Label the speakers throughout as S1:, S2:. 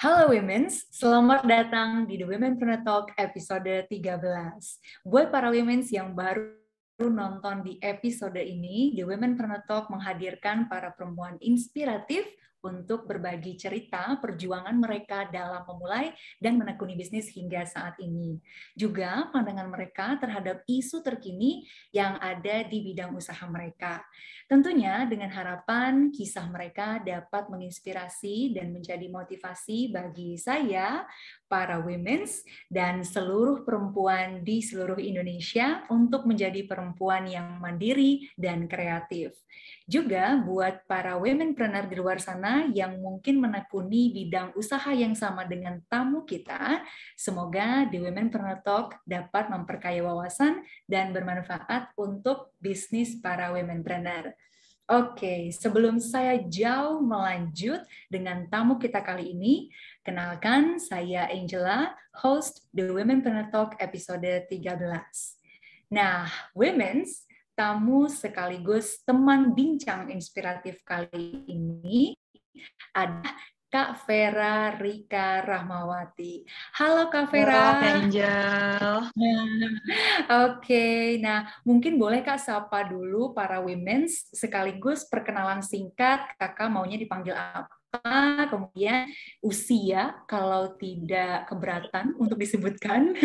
S1: Halo Women's, selamat datang di The Womenpreneur Talk episode 13. Buat para Women's yang baru nonton di episode ini, The Womenpreneur Talk menghadirkan para perempuan inspiratif untuk berbagi cerita perjuangan mereka dalam memulai dan menekuni bisnis hingga saat ini. Juga pandangan mereka terhadap isu terkini yang ada di bidang usaha mereka. Tentunya dengan harapan kisah mereka dapat menginspirasi dan menjadi motivasi bagi saya, para women's, dan seluruh perempuan di seluruh Indonesia untuk menjadi perempuan yang mandiri dan kreatif. Juga buat para womenpreneur di luar sana yang mungkin menekuni bidang usaha yang sama dengan tamu kita, semoga The Womenpreneur Talk dapat memperkaya wawasan dan bermanfaat untuk bisnis para womenpreneur. Oke, sebelum saya jauh melanjut dengan tamu kita kali ini, kenalkan saya Angela, host The Womenpreneur Talk episode 13. Nah, Women's, tamu sekaligus teman bincang inspiratif kali ini ada Kak Vera Rika Rahmawati. Halo Kak Vera.
S2: Halo Kak Angel.
S1: Oke, nah mungkin boleh Kak sapa dulu para women's sekaligus perkenalan singkat, Kakak maunya dipanggil apa, kemudian usia kalau tidak keberatan untuk disebutkan,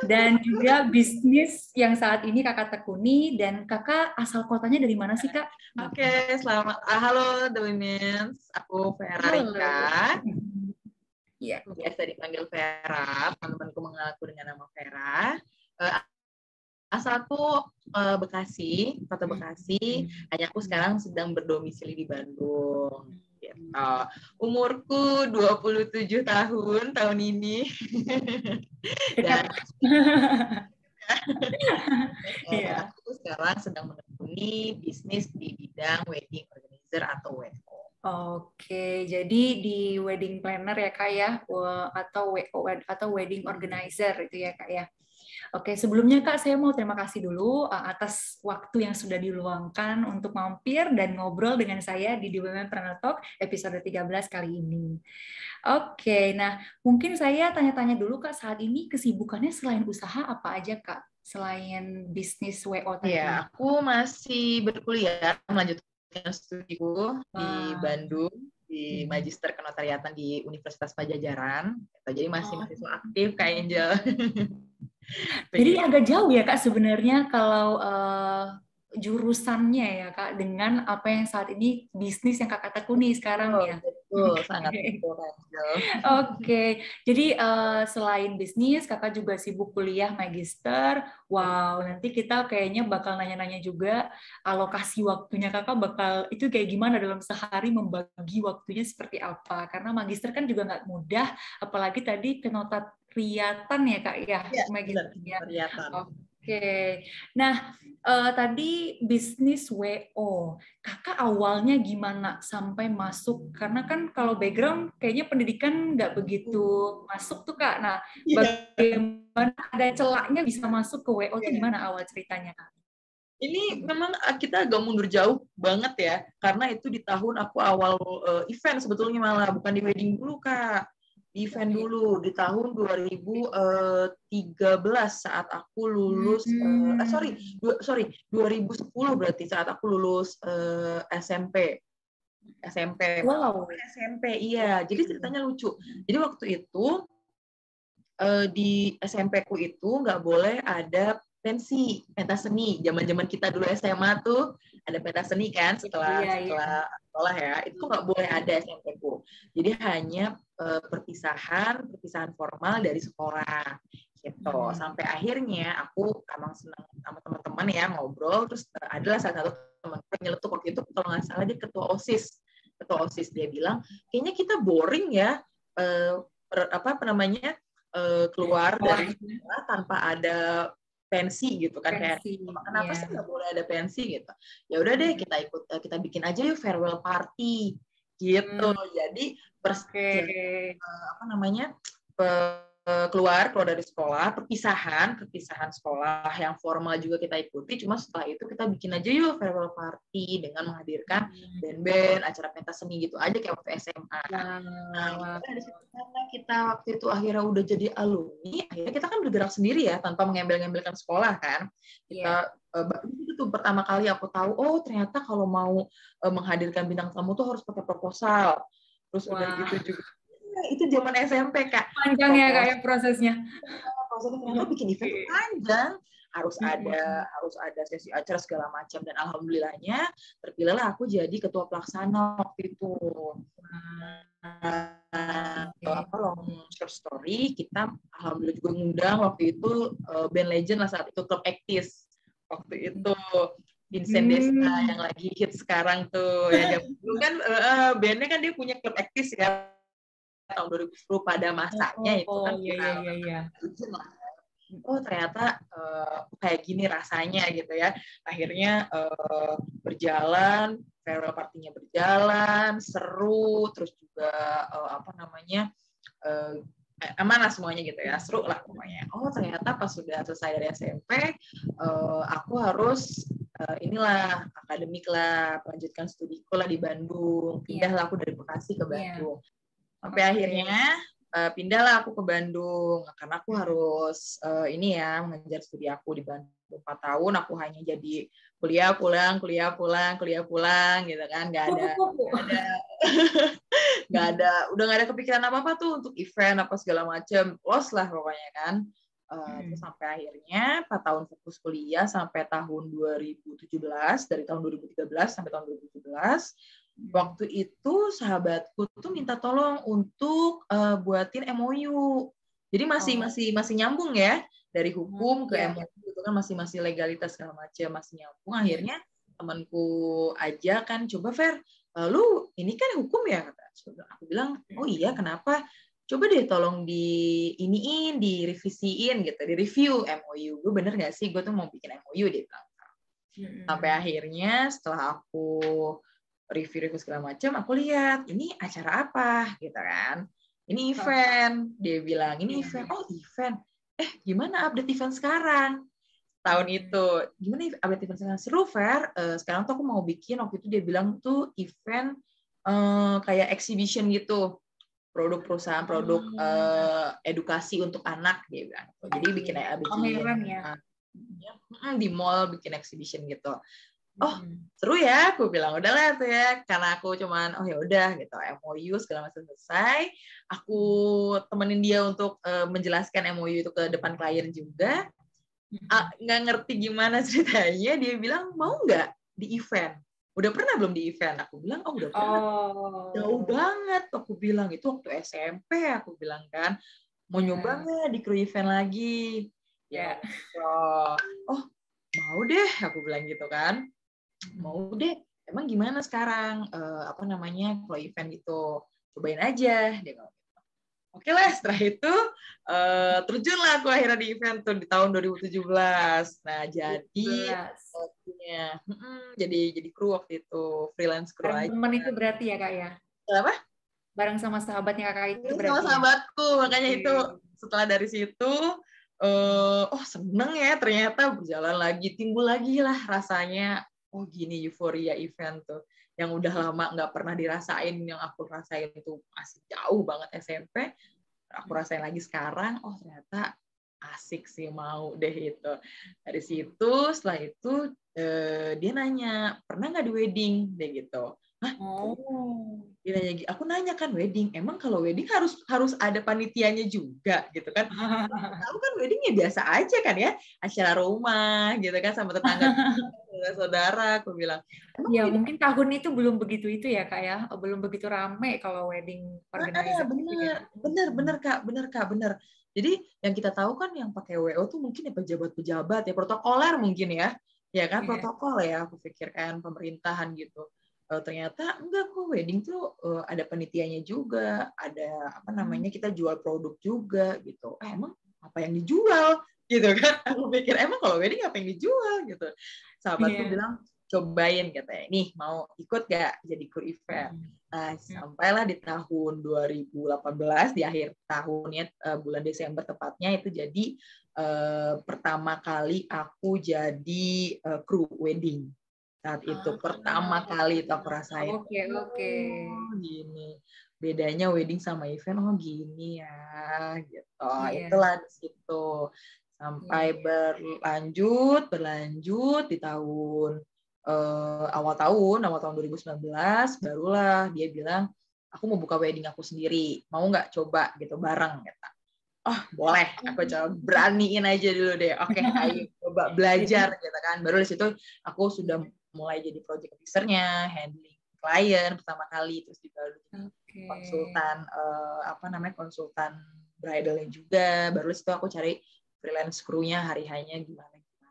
S1: dan juga bisnis yang saat ini Kakak tekuni, dan Kakak asal kotanya dari mana sih Kak?
S2: Oke, selamat. Halo The Women's, aku Vera Rika.
S1: Iya.
S2: Biasa dipanggil Vera, teman-temanku mengenalku dengan nama Vera. Asalku Bekasi, kota Bekasi. Hanya aku sekarang sedang berdomisili di Bandung. Umurku 27 tahun ini. Dan aku sekarang sedang menekuni bisnis di bidang wedding organizer atau WO.
S1: Oke, jadi di wedding planner ya Kak ya, atau wedding organizer itu ya Kak ya. Oke, sebelumnya Kak, saya mau terima kasih dulu atas waktu yang sudah diluangkan untuk mampir dan ngobrol dengan saya di The Womenpreneur Talk episode 13 kali ini. Oke, nah mungkin saya tanya-tanya dulu Kak, saat ini kesibukannya selain usaha apa aja Kak? Selain bisnis WO tadi?
S2: Ya, aku masih berkuliah, melanjutkan studiku di Bandung, di Magister Kenotariatan di Universitas Pajajaran. Jadi masih mahasiswa aktif Kak Angel.
S1: Jadi agak jauh ya Kak sebenarnya kalau jurusannya ya Kak dengan apa yang saat ini bisnis yang Kakak tekuni sekarang ya.
S2: Betul, sangat betul Kak Angel.
S1: Oke, jadi selain bisnis Kakak juga sibuk kuliah magister. Wow, nanti kita kayaknya bakal nanya-nanya juga alokasi waktunya Kakak bakal itu kayak gimana dalam sehari membagi waktunya seperti apa. Karena magister kan juga nggak mudah, apalagi tadi kenotariatan ya Kak ya.
S2: Ya,
S1: kenotariatan. Oke, nah tadi bisnis WO, Kakak awalnya gimana sampai masuk? Karena kan kalau background kayaknya pendidikan nggak begitu masuk tuh Kak. Nah, bagaimana ada celaknya bisa masuk ke WO tuh gimana awal ceritanya Kak?
S2: Ini memang kita agak mundur jauh banget ya, karena itu di tahun aku awal event sebetulnya malah, bukan di wedding dulu Kak. Di event dulu, di tahun 2013 saat aku lulus, 2010 berarti saat aku lulus SMP.
S1: Wow.
S2: SMP, iya. Jadi ceritanya lucu. Jadi waktu itu, di SMP ku itu nggak boleh ada pensi pentas seni. Zaman-zaman kita dulu SMA tuh ada pentas seni kan setelah sekolah ya. Itu nggak boleh ada SMP ku. Jadi hanya perpisahan formal dari sekolah gitu. Sampai akhirnya aku emang senang sama teman-teman ya ngobrol. Terus adalah salah satu teman nyeletuk waktu itu kalau nggak salah dia ketua OSIS. Dia bilang kayaknya kita boring ya keluar dari sekolah tanpa ada pensi gitu kan, kayak kenapa sih nggak boleh ada pensi gitu. Ya udah deh kita bikin aja yuk farewell party gitu. Jadi keluar dari sekolah, perpisahan sekolah yang formal juga kita ikuti, cuma setelah itu kita bikin aja yuk farewell party dengan menghadirkan band-band, acara pentas seni gitu aja kayak waktu SMA. Nah, karena kita waktu itu akhirnya udah jadi alumni, akhirnya kita kan bergerak sendiri ya, tanpa mengembel-ngembelkan sekolah kan. Kita itu pertama kali aku tahu, oh ternyata kalau mau menghadirkan bintang tamu tuh harus pakai proposal. Terus udah gitu juga. Itu zaman SMP Kak.
S1: Panjang ya Kak ya prosesnya.
S2: Prosesnya bikin event panjang, harus ada sesi acara segala macam, dan alhamdulillahnya terpilihlah aku jadi ketua pelaksana waktu itu. Long short story, kita alhamdulillah juga ngundang waktu itu band legend lah saat itu, Club Actis waktu itu. Vincent Desta yang lagi hit sekarang tuh ya, dulu kan bandnya kan dia punya Club Actis ya tahun 2010 pada masanya itu kan oh ternyata kayak gini rasanya gitu ya. Akhirnya berjalan, farewell partinya berjalan, seru, terus juga amanah semuanya gitu ya, seru lah pokoknya. Oh ternyata pas sudah selesai dari SMP, aku harus inilah akademik lah, melanjutkan studiku lah di Bandung. Pindahlah aku dari Bekasi ke Bandung. Sampai akhirnya pindahlah aku ke Bandung karena aku harus mengejar studi aku di Bandung 4 tahun. Aku hanya jadi kuliah pulang gitu kan, nggak ada kepikiran apa tuh untuk event apa segala macam, lost lah pokoknya kan. Terus sampai akhirnya 4 tahun fokus kuliah sampai tahun 2017, dari tahun 2013 sampai tahun 2017. Waktu itu sahabatku tuh minta tolong untuk buatin MOU. Jadi masih nyambung ya, dari hukum ke MOU itu kan masih legalitas segala macam, masih nyambung. Akhirnya temanku aja kan, coba Fer, lu ini kan hukum ya, kata. Aku bilang, oh iya kenapa? Coba deh tolong direvisiin gitu, direview MOU. Gue bener nggak sih gue tuh mau bikin MOU, dia bilang. Sampai akhirnya setelah aku review segala macam, aku lihat ini acara apa gitu kan, ini event. Dia bilang ini event. Oh event, gimana update event sekarang tahun itu, gimana update event sekarang? Seru Fer, sekarang tuh aku mau bikin, waktu itu dia bilang tuh event kayak exhibition gitu, produk perusahaan, produk edukasi untuk anak, dia bilang. Jadi bikin
S1: pameran ya,
S2: di mall bikin exhibition gitu. Oh seru ya, aku bilang udahlah tuh ya, karena aku cuman oh ya udah gitu, MOU segala macam selesai, aku temenin dia untuk menjelaskan MOU itu ke depan klien juga, nggak ngerti gimana ceritanya, dia bilang mau nggak di event, udah pernah belum di event? Aku bilang oh udah pernah, jauh banget, aku bilang itu waktu SMP, aku bilang kan mau nyoba nggak di kru event lagi ya. Oh mau deh, aku bilang gitu kan. Mau deh, emang gimana sekarang kalau event gitu, cobain aja, dia bilang gitu. Oke lah, setelah itu terjunlah aku akhirnya di event tuh di tahun 2017. Nah jadi kru waktu itu, freelance kru aja.
S1: Teman itu berarti ya Kak ya?
S2: Apa?
S1: Bareng sama sahabatnya Kakak itu berarti?
S2: Sama sahabatku, makanya itu setelah dari situ seneng ya, ternyata berjalan lagi, timbul lagi lah rasanya. Oh gini euforia event tuh yang udah lama nggak pernah dirasain, yang aku rasain itu masih jauh banget SMP, aku rasain lagi sekarang. Oh ternyata asik sih, mau deh itu. Dari situ setelah itu dia nanya pernah nggak di wedding deh gitu. Hah? Dia nanya, aku nanya kan wedding, emang kalau wedding harus ada panitianya juga gitu kan? Tahu kan weddingnya biasa aja kan ya, acara rumah gitu kan sama tetangga saudara. Aku bilang
S1: ya mungkin tahun itu belum begitu itu ya Kak ya, belum begitu rame kalau wedding organizer.
S2: Bener kak. Jadi yang kita tahu kan yang pakai WO tuh mungkin ya pejabat-pejabat ya, protokoler mungkin ya kan, protokol ya aku pikirkan, pemerintahan gitu. Ternyata enggak kok, wedding tuh ada penitiannya juga, ada kita jual produk juga gitu. Emang apa yang dijual gitu kan? Aku pikir emang kalau wedding apa yang dijual gitu. Sahabatku bilang cobain katanya, nih mau ikut gak jadi kru event. Nah, sampailah di tahun 2018 di akhir tahunnya, bulan Desember tepatnya, itu jadi pertama kali aku jadi kru wedding. Saat itu pertama kali itu aku rasain.
S1: Oke.
S2: Gini bedanya wedding sama event, gini ya gitu. Itulah di situ sampai berlanjut di tahun awal tahun 2019 barulah dia bilang, aku mau buka wedding aku sendiri, mau nggak coba gitu bareng gitu. Oh boleh, aku coba beraniin aja dulu deh. Oke, ayo coba belajar gitu kan. Baru di situ aku sudah mulai jadi project officer-nya, handling klien pertama kali, terus juga konsultan konsultan bridal-nya juga. Baru di situ aku cari freelance krunya hari-harinya gimana gitu.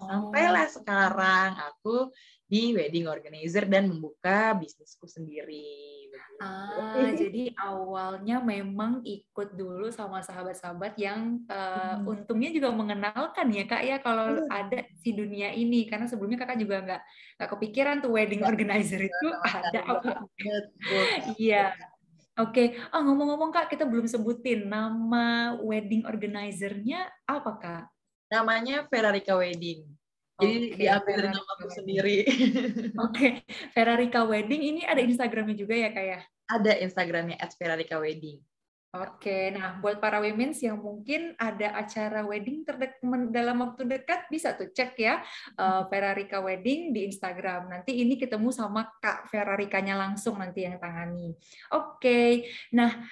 S2: Sampailah sekarang aku di wedding organizer dan membuka bisnisku sendiri.
S1: Jadi awalnya memang ikut dulu sama sahabat-sahabat yang untungnya juga mengenalkan ya Kak ya kalau ada si dunia ini, karena sebelumnya Kakak juga nggak kepikiran tuh wedding organizer itu ada apa. Iya. Oke. Ngomong-ngomong Kak, kita belum sebutin nama wedding organizer-nya apa Kak?
S2: Namanya Ferrarica Wedding. Jadi diambil dari namaku sendiri.
S1: Oke, Ferrarica Wedding ini ada Instagramnya juga ya Kak ya?
S2: Ada Instagramnya @Ferrarica Wedding.
S1: Oke, nah buat para women's yang mungkin ada acara wedding dalam waktu dekat, bisa tuh cek ya Ferrarica Wedding di Instagram. Nanti ini ketemu sama Kak Ferraricanya langsung nanti yang tangani. Oke, nah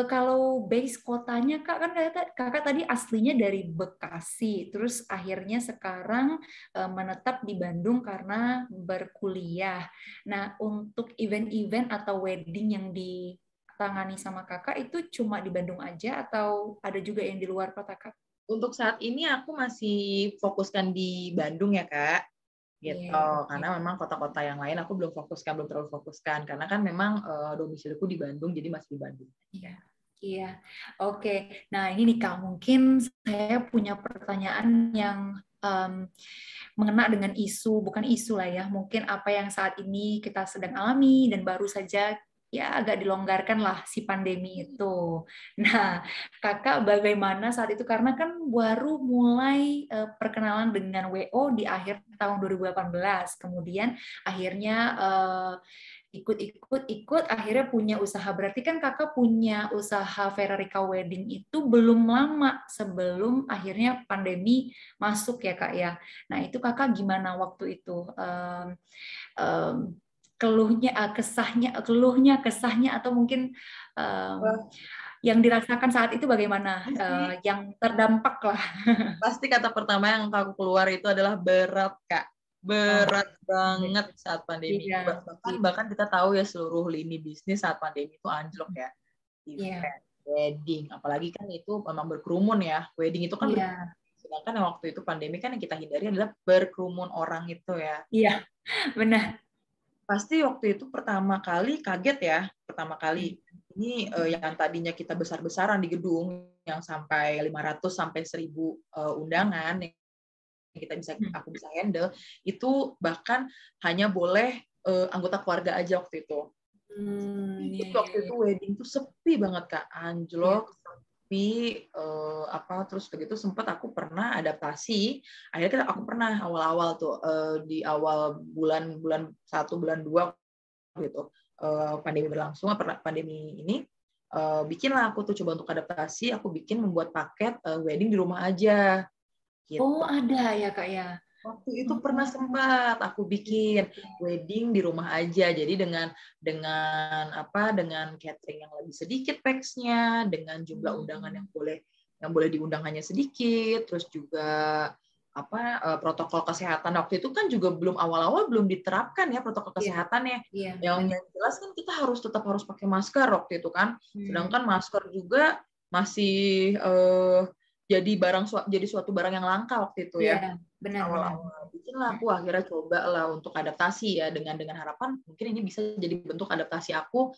S1: kalau base kotanya Kak, kan Kakak tadi aslinya dari Bekasi, terus akhirnya sekarang menetap di Bandung karena berkuliah. Nah, untuk event-event atau wedding yang ditangani sama Kakak itu cuma di Bandung aja atau ada juga yang di luar kota Kak?
S2: Untuk saat ini aku masih fokuskan di Bandung ya Kak, gitu. Karena memang kota-kota yang lain aku belum terlalu fokuskan karena kan memang domisiliku di Bandung, jadi masih di Bandung.
S1: Iya. Oke. Nah ini nih Kak, mungkin saya punya pertanyaan yang mengena dengan bukan isu lah ya, mungkin apa yang saat ini kita sedang alami dan baru saja ya agak dilonggarkan lah si pandemi itu. Nah, Kakak bagaimana saat itu? Karena kan baru mulai perkenalan dengan WO di akhir tahun 2018, kemudian akhirnya ikut akhirnya punya usaha. Berarti kan Kakak punya usaha Ferrarica Wedding itu belum lama sebelum akhirnya pandemi masuk ya Kak ya. Nah itu Kakak gimana waktu itu? Keluhnya, kesahnya, atau mungkin yang dirasakan saat itu bagaimana? Yang terdampak lah.
S2: Pasti kata pertama yang aku keluar itu adalah berat Kak. Berat banget saat pandemi. Bahkan kita tahu ya seluruh lini bisnis saat pandemi itu anjlok ya. Event, wedding, apalagi kan itu memang berkerumun ya. Wedding itu kan sedangkan yang waktu itu pandemi kan yang kita hindari adalah berkerumun orang itu ya.
S1: Iya, benar.
S2: Pasti waktu itu pertama kali kaget ya. Pertama kali ini yang tadinya kita besar-besaran di gedung yang sampai 500 sampai 1000 undangan aku bisa handle, itu bahkan hanya boleh anggota keluarga aja waktu itu. Waktu itu wedding tuh sepi banget Kak, anjlok, sepi, terus begitu sempat aku pernah adaptasi. Akhirnya aku pernah awal-awal tuh di awal bulan 1, bulan 2 gitu, pandemi berlangsung, pandemi ini bikinlah aku tuh coba untuk adaptasi, aku membuat paket wedding di rumah aja. Gitu.
S1: Oh ada ya Kak ya.
S2: Waktu itu pernah sempat aku bikin wedding di rumah aja. Jadi dengan catering yang lebih sedikit pax-nya, dengan jumlah undangan yang boleh diundang hanya sedikit, terus juga protokol kesehatan waktu itu kan juga awal-awal belum diterapkan ya protokol kesehatannya. Yang jelas kan kita tetap harus pakai masker waktu itu kan. Sedangkan masker juga masih jadi suatu barang yang langka waktu itu ya.
S1: Benar.
S2: bikin lah, aku akhirnya coba lah untuk adaptasi ya dengan harapan mungkin ini bisa jadi bentuk adaptasi aku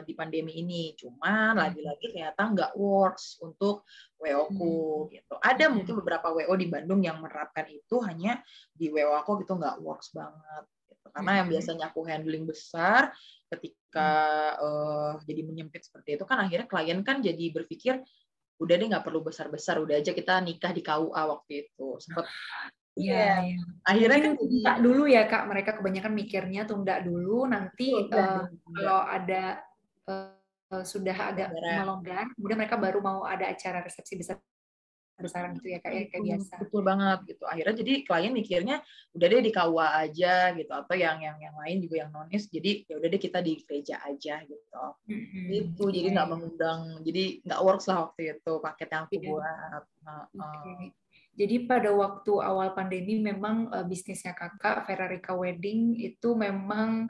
S2: di pandemi ini. Cuman lagi-lagi ternyata nggak works untuk WO-ku gitu. Ada mungkin beberapa WO di Bandung yang menerapkan itu, hanya di WO aku gitu nggak works banget. Gitu. Karena yang biasanya aku handling besar, ketika jadi menyempit seperti itu kan akhirnya klien kan jadi berpikir udah deh nggak perlu besar-besar, udah aja kita nikah di KUA waktu itu. Sempat
S1: Ya, ya.
S2: akhirnya
S1: Mungkin
S2: kan jadi
S1: tunda dulu ya Kak, mereka kebanyakan mikirnya tunda dulu, nanti kalau ada sudah agak melonggar, kemudian mereka baru mau ada acara resepsi besar-besaran gitu ya Kak, ya kayak biasa.
S2: Betul banget gitu. Akhirnya jadi klien mikirnya udah deh di KUA aja gitu, atau yang lain juga yang nonis, jadi ya udah deh kita di gereja aja gitu. Itu jadi nggak mengundang, jadi nggak works lah waktu itu paket yang aku buat.
S1: Jadi pada waktu awal pandemi memang bisnisnya Kakak, Ferrarica Wedding, itu memang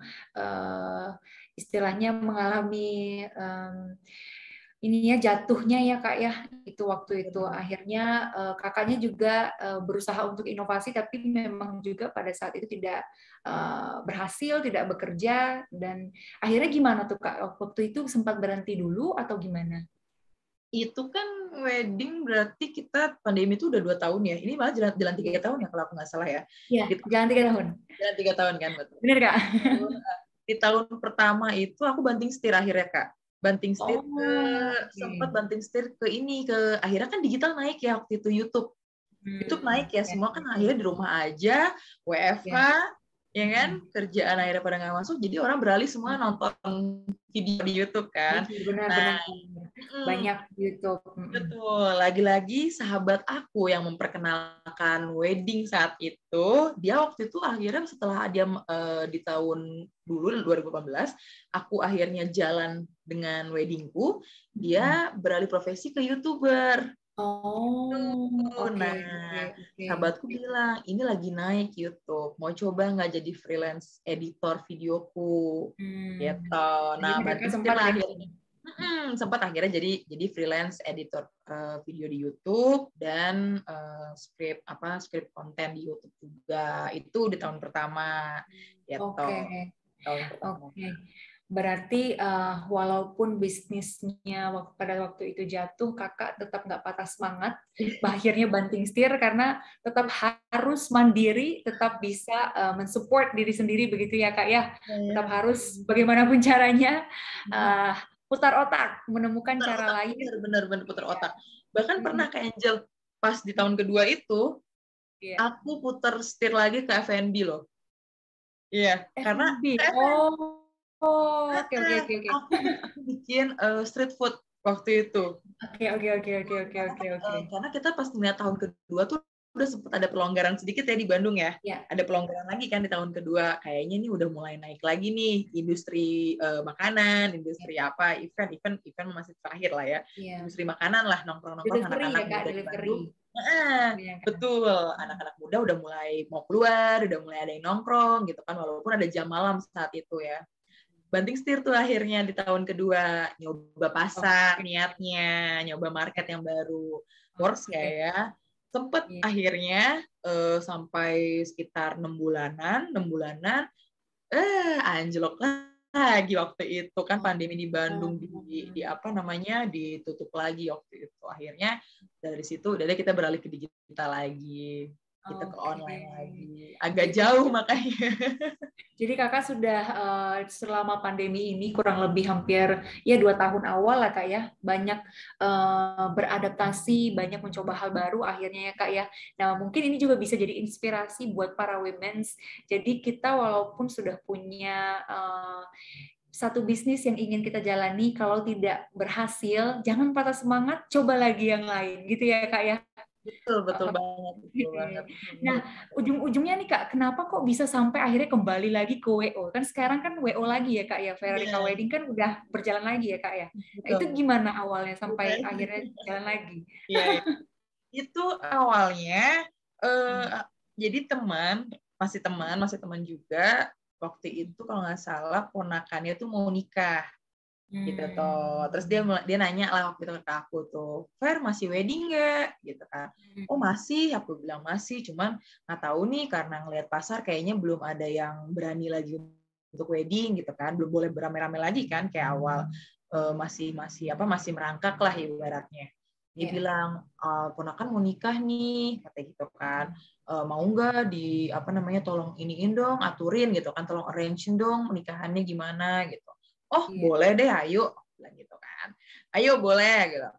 S1: istilahnya mengalami ininya jatuhnya ya Kak ya, itu waktu itu. Akhirnya Kakaknya juga berusaha untuk inovasi, tapi memang juga pada saat itu tidak berhasil, tidak bekerja. Dan akhirnya gimana tuh Kak? Waktu itu sempat berhenti dulu atau gimana?
S2: Itu kan wedding berarti kita pandemi itu udah 2 tahun ya. Ini malah jalan 3 tahun ya kalau aku nggak salah ya.
S1: Iya, jalan 3 tahun.
S2: Jalan 3 tahun kan, betul.
S1: Bener Kak?
S2: Di tahun pertama itu aku banting setir akhirnya Kak. Banting setir sempat banting setir ke akhirnya kan digital naik ya waktu itu YouTube. YouTube naik ya, semua kan akhirnya di rumah aja, WFH, ya kan, kerjaan akhirnya pada nggak masuk, jadi orang beralih semua nonton video di YouTube kan.
S1: Benar-benar banyak YouTube.
S2: Betul, lagi-lagi sahabat aku yang memperkenalkan wedding saat itu, dia waktu itu akhirnya setelah dia di tahun dulu 2018, aku akhirnya jalan dengan weddingku, dia beralih profesi ke YouTuber. Sahabatku bilang, ini lagi naik YouTube, mau coba nggak jadi freelance editor videoku, gitu. Nah, banting setir lah akhirnya. Sempat akhirnya jadi freelance editor video di YouTube dan script konten di YouTube juga. Itu di tahun pertama, gitu. Tahun pertama.
S1: Berarti walaupun bisnisnya pada waktu itu jatuh, Kakak tetap nggak patah semangat, akhirnya banting setir karena tetap harus mandiri, tetap bisa mensupport diri sendiri begitu ya Kak ya. Tetap harus bagaimanapun caranya putar otak, menemukan cara lain.
S2: Benar putar otak. Bahkan pernah Kak Angel, pas di tahun kedua itu, aku putar setir lagi ke F&B loh. Iya, karena oke. Aku bikin street food waktu itu.
S1: Oke.
S2: Karena kita pas ngeliat tahun kedua tuh udah sempat ada pelonggaran sedikit ya di Bandung ya. Ada pelonggaran lagi kan di tahun kedua. Kayaknya nih udah mulai naik lagi nih industri makanan, industri apa, event masih terakhir lah ya. Industri makanan lah, nongkrong-nongkrong anak-anak muda di Bandung. Betul, anak-anak muda udah mulai mau keluar, udah mulai ada yang nongkrong gitu kan, walaupun ada jam malam saat itu ya. Banting setir tuh akhirnya di tahun kedua, nyoba pasar niatnya, nyoba market yang baru. Works nggak ya? Sempet akhirnya sampai sekitar 6 bulanan, anjlok lagi waktu itu kan, pandemi di Bandung ditutup lagi waktu itu. Akhirnya dari situ udah deh kita beralih ke digital lagi. Kita ke online lagi. Agak jauh makanya.
S1: Jadi Kakak sudah selama pandemi ini kurang lebih hampir ya 2 tahun awal lah Kak ya, banyak beradaptasi, banyak mencoba hal baru akhirnya ya Kak ya. Nah mungkin ini juga bisa jadi inspirasi buat para women's. Jadi kita walaupun sudah punya satu bisnis yang ingin kita jalani, kalau tidak berhasil, jangan patah semangat, coba lagi yang lain gitu ya Kak ya.
S2: Betul banget.
S1: Nah, ujung-ujungnya nih Kak, kenapa kok bisa sampai akhirnya kembali lagi ke WO? Kan sekarang kan WO lagi ya Kak ya, Ferrarica Wedding kan udah berjalan lagi ya Kak ya. Nah, itu gimana awalnya sampai akhirnya jalan lagi?
S2: Itu awalnya jadi masih teman juga. Waktu itu kalau nggak salah ponakannya tuh mau nikah. gitu tuh. Terus dia nanya lah waktu itu ke aku tuh, Fer masih wedding nggak? Gitu kan. Oh masih, aku bilang masih, cuman nggak tahu nih karena ngelihat pasar kayaknya belum ada yang berani lagi untuk wedding gitu kan, belum boleh beramai-ramai lagi kan kayak awal. Masih merangkak lah ibaratnya. Dia bilang, ponakan mau nikah nih, kata gitu kan. Mau nggak tolong iniin dong, aturin gitu kan, tolong arrange dong nikahannya gimana gitu. Oh boleh deh, ayo, bilang gitu kan. Ayo boleh gitu.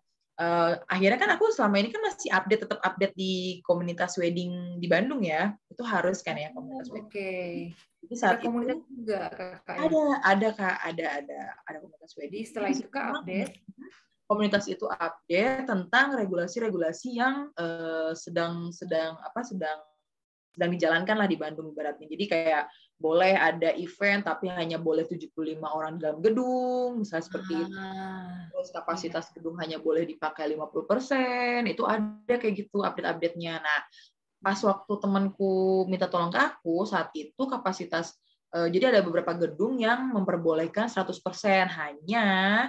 S2: Akhirnya kan aku selama ini kan masih tetap update di komunitas wedding di Bandung ya. Itu harus kan ya komunitas wedding.
S1: Oke.
S2: Jadi saat
S1: Ada komunitas
S2: itu
S1: juga kakak ya?
S2: ada Kak, ada komunitas
S1: Jadi
S2: wedding.
S1: setelah itu Kak update.
S2: Komunitas itu update tentang regulasi-regulasi yang sedang dijalankan lah di Bandung ibaratnya. Jadi kayak boleh ada event tapi hanya boleh 75 orang dalam gedung, misalnya seperti itu. Terus kapasitas gedung hanya boleh dipakai 50%, itu ada kayak gitu update-update-nya. Nah, pas waktu temanku minta tolong ke aku, saat itu kapasitas jadi ada beberapa gedung yang memperbolehkan 100%, hanya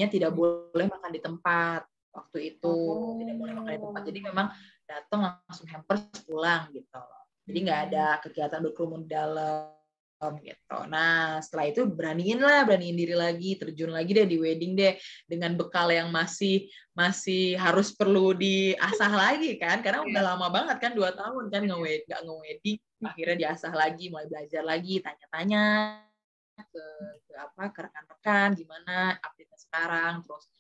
S2: tidak boleh makan di tempat waktu itu. Tidak boleh makan di tempat. Jadi memang datang langsung hampers pulang gitu. Jadi nggak ada kegiatan berkerumun di dalam gitu. Nah, setelah itu beraniin diri lagi, terjun lagi deh di wedding deh dengan bekal yang masih harus perlu diasah lagi kan, karena udah lama banget kan 2 tahun kan nggak nge-wedding, akhirnya diasah lagi, mulai belajar lagi, tanya-tanya ke rekan-rekan gimana update sekarang, terus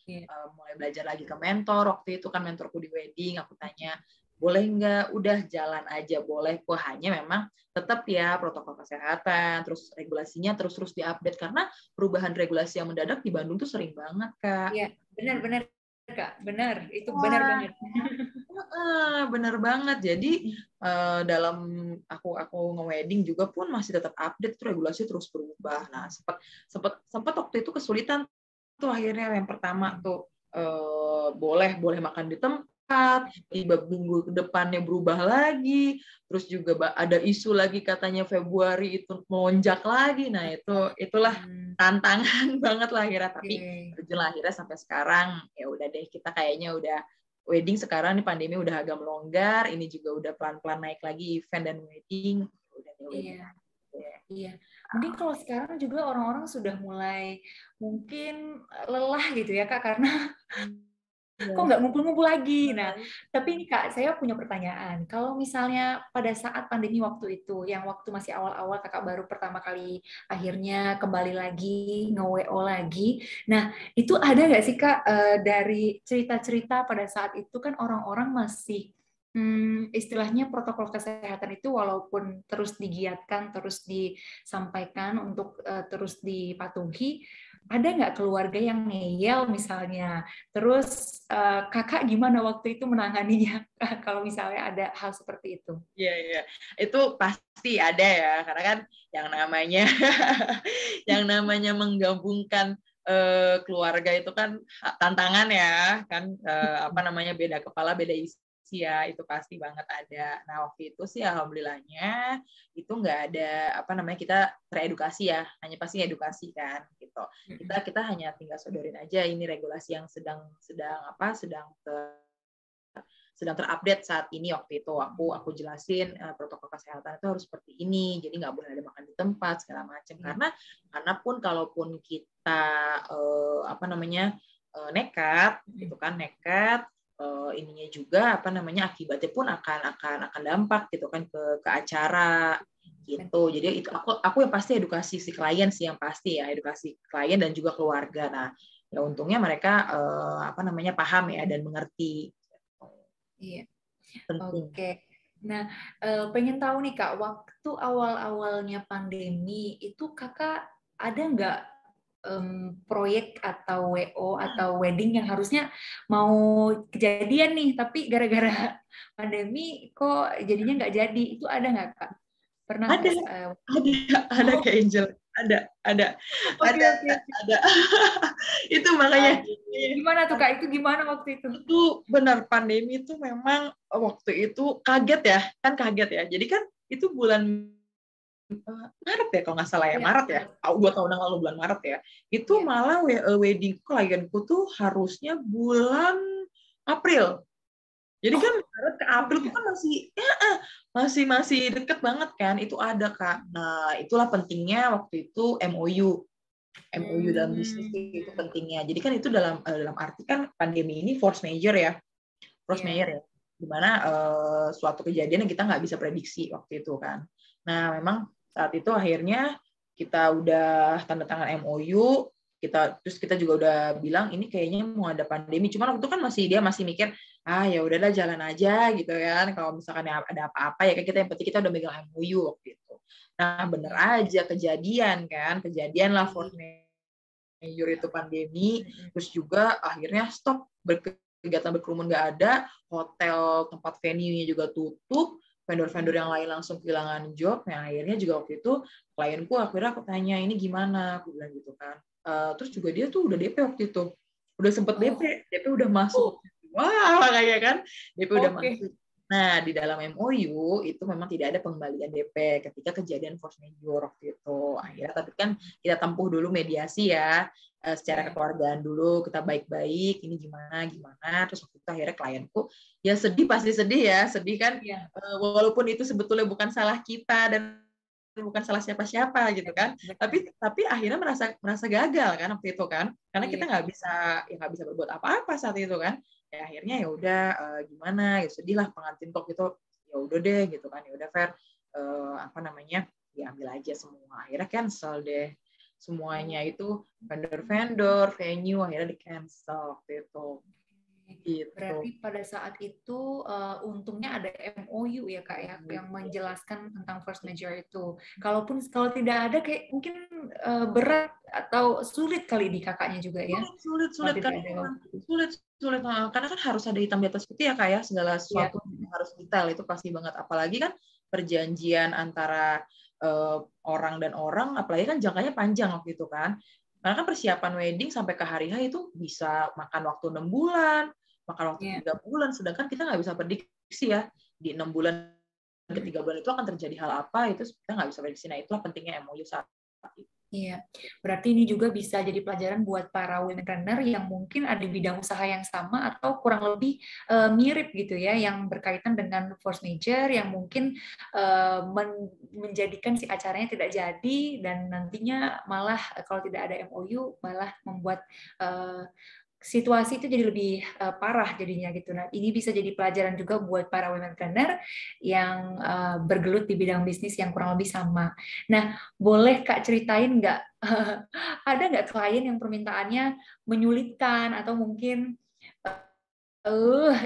S2: mulai belajar lagi ke mentor. Waktu itu kan mentorku di wedding, aku tanya boleh nggak, udah jalan aja boleh kok, hanya memang tetap ya protokol kesehatan, terus regulasinya terus diupdate karena perubahan regulasi yang mendadak di Bandung tuh sering banget Kak.
S1: Iya, benar Kak, benar, itu benar banget.
S2: Bener banget. Jadi dalam aku nge-wedding juga pun masih tetap update tuh, regulasi terus berubah. Nah, sempat waktu itu kesulitan tuh akhirnya yang pertama tuh boleh makan di tempat, tiba minggu depannya berubah lagi, terus juga ada isu lagi katanya Februari itu melonjak lagi. Nah, itulah tantangan banget lah akhirnya, tapi terjun akhirnya sampai sekarang ya udah deh, kita kayaknya udah wedding sekarang nih pandemi udah agak melonggar, ini juga udah pelan-pelan naik lagi event dan wedding. Udah
S1: wedding. Iya. Mungkin kalau sekarang juga orang-orang sudah mulai mungkin lelah gitu ya Kak, karena kok nggak ngumpul-ngumpul lagi. Nah, tapi ini Kak, saya punya pertanyaan. Kalau misalnya pada saat pandemi waktu itu, yang waktu masih awal-awal Kakak baru pertama kali akhirnya kembali lagi, nge-WO lagi. Nah, itu ada nggak sih Kak, dari cerita-cerita pada saat itu kan orang-orang masih istilahnya protokol kesehatan itu walaupun terus digiatkan, terus disampaikan untuk terus dipatuhi, ada nggak keluarga yang ngeyel misalnya? Terus kakak gimana waktu itu menanganinya kalau misalnya ada hal seperti itu?
S2: Iya, itu pasti ada ya, karena kan yang namanya menggabungkan keluarga itu kan tantangan ya, kan beda kepala beda isi ya, itu pasti banget ada. Nah waktu itu sih alhamdulillahnya itu nggak ada kita teredukasi ya, hanya pasti edukasi kan gitu. Kita hanya tinggal sodorin aja ini regulasi yang sedang terupdate saat ini. Waktu itu aku jelasin protokol kesehatan itu harus seperti ini, jadi nggak boleh ada makan di tempat segala macam, karena pun kalaupun kita nekat gitu kan, ininya juga akibatnya pun akan dampak gitu kan ke acara gitu. Jadi itu aku yang pasti edukasi si klien sih, yang pasti ya edukasi klien dan juga keluarga. Nah ya untungnya mereka paham ya dan mengerti.
S1: Iya. Oke. Nah, pengen tahu nih Kak, waktu awal-awalnya pandemi itu Kakak ada nggak proyek atau WO atau wedding yang harusnya mau kejadian nih, tapi gara-gara pandemi kok jadinya nggak jadi? Itu ada nggak Kak? Pernah?
S2: Ada Kak Angel. Ada. Itu makanya.
S1: Gimana tuh Kak? Itu gimana waktu itu?
S2: Itu benar, pandemi itu memang waktu itu kaget ya. Jadi kan itu bulan Maret ya kalau nggak salah ya, Maret ya, 2 tahun yang lalu bulan Maret ya, itu malah wedding klienku tuh harusnya bulan April. Jadi kan Maret ke April itu kan masih deket banget kan, itu ada Kak. Nah itulah pentingnya waktu itu MOU dalam bisnis itu pentingnya. Jadi kan itu dalam arti kan pandemi ini force majeure ya, dimana suatu kejadian yang kita nggak bisa prediksi waktu itu kan. Nah memang saat itu akhirnya kita udah tanda tangan MOU, terus kita juga udah bilang ini kayaknya mau ada pandemi. Cuman waktu itu kan dia masih mikir ya udahlah jalan aja gitu kan. Kalau misalkan ada apa-apa ya kan yang penting kita udah megang MOU waktu itu. Nah bener aja kejadian lah force majeure itu pandemi. Terus juga akhirnya stop, kegiatan berkerumun nggak ada, hotel tempat venue-nya juga tutup. Vendor-vendor yang lain langsung kehilangan job. Nah, akhirnya juga waktu itu klienku akhirnya aku tanya ini gimana, aku bilang gitu kan. Terus juga dia tuh udah DP waktu itu, udah sempet DP udah masuk. Wah kayak kan, DP udah masuk. Nah di dalam MOU itu memang tidak ada pengembalian DP ketika kejadian force majeure waktu itu. Akhirnya tapi kan kita tempuh dulu mediasi ya. Secara kekeluargaan dulu kita baik-baik ini gimana terus waktu itu akhirnya klienku ya pasti sedih kan walaupun itu sebetulnya bukan salah kita dan bukan salah siapa-siapa gitu kan, tapi akhirnya merasa gagal kan waktu itu kan, karena kita nggak bisa berbuat apa-apa saat itu kan, ya akhirnya ya udah gimana ya sedih lah pengantin kok gitu, ya udah deh gitu kan, ya udah Fer diambil aja semua, akhirnya cancel deh semuanya, itu vendor, venue akhirnya di cancel waktu itu. Gitu.
S1: Berarti pada saat itu untungnya ada MOU ya Kak ya, yang menjelaskan tentang force majeure itu. Kalau tidak ada kayak mungkin berat atau sulit kali di kakaknya juga ya.
S2: Sulit karena kan harus ada hitam di atas putih ya Kak ya, segala sesuatu harus detail, itu pasti banget, apalagi kan perjanjian antara orang dan orang, apalagi kan jangkanya panjang waktu itu kan. Karena kan persiapan wedding sampai ke hari H itu bisa makan waktu 6 bulan, makan waktu 3 bulan, sedangkan kita nggak bisa prediksi ya di 6 bulan ke 3 bulan itu akan terjadi hal apa, itu kita nggak bisa prediksi. Nah itulah pentingnya MOU saat itu.
S1: Iya, berarti ini juga bisa jadi pelajaran buat para womenpreneur yang mungkin ada di bidang usaha yang sama atau kurang lebih mirip gitu ya, yang berkaitan dengan force majeure yang mungkin menjadikan si acaranya tidak jadi dan nantinya malah kalau tidak ada MOU malah membuat situasi itu jadi lebih parah jadinya gitu. Nah, ini bisa jadi pelajaran juga buat para womenpreneur yang bergelut di bidang bisnis yang kurang lebih sama. Nah, boleh Kak ceritain nggak, ada nggak klien yang permintaannya menyulitkan atau mungkin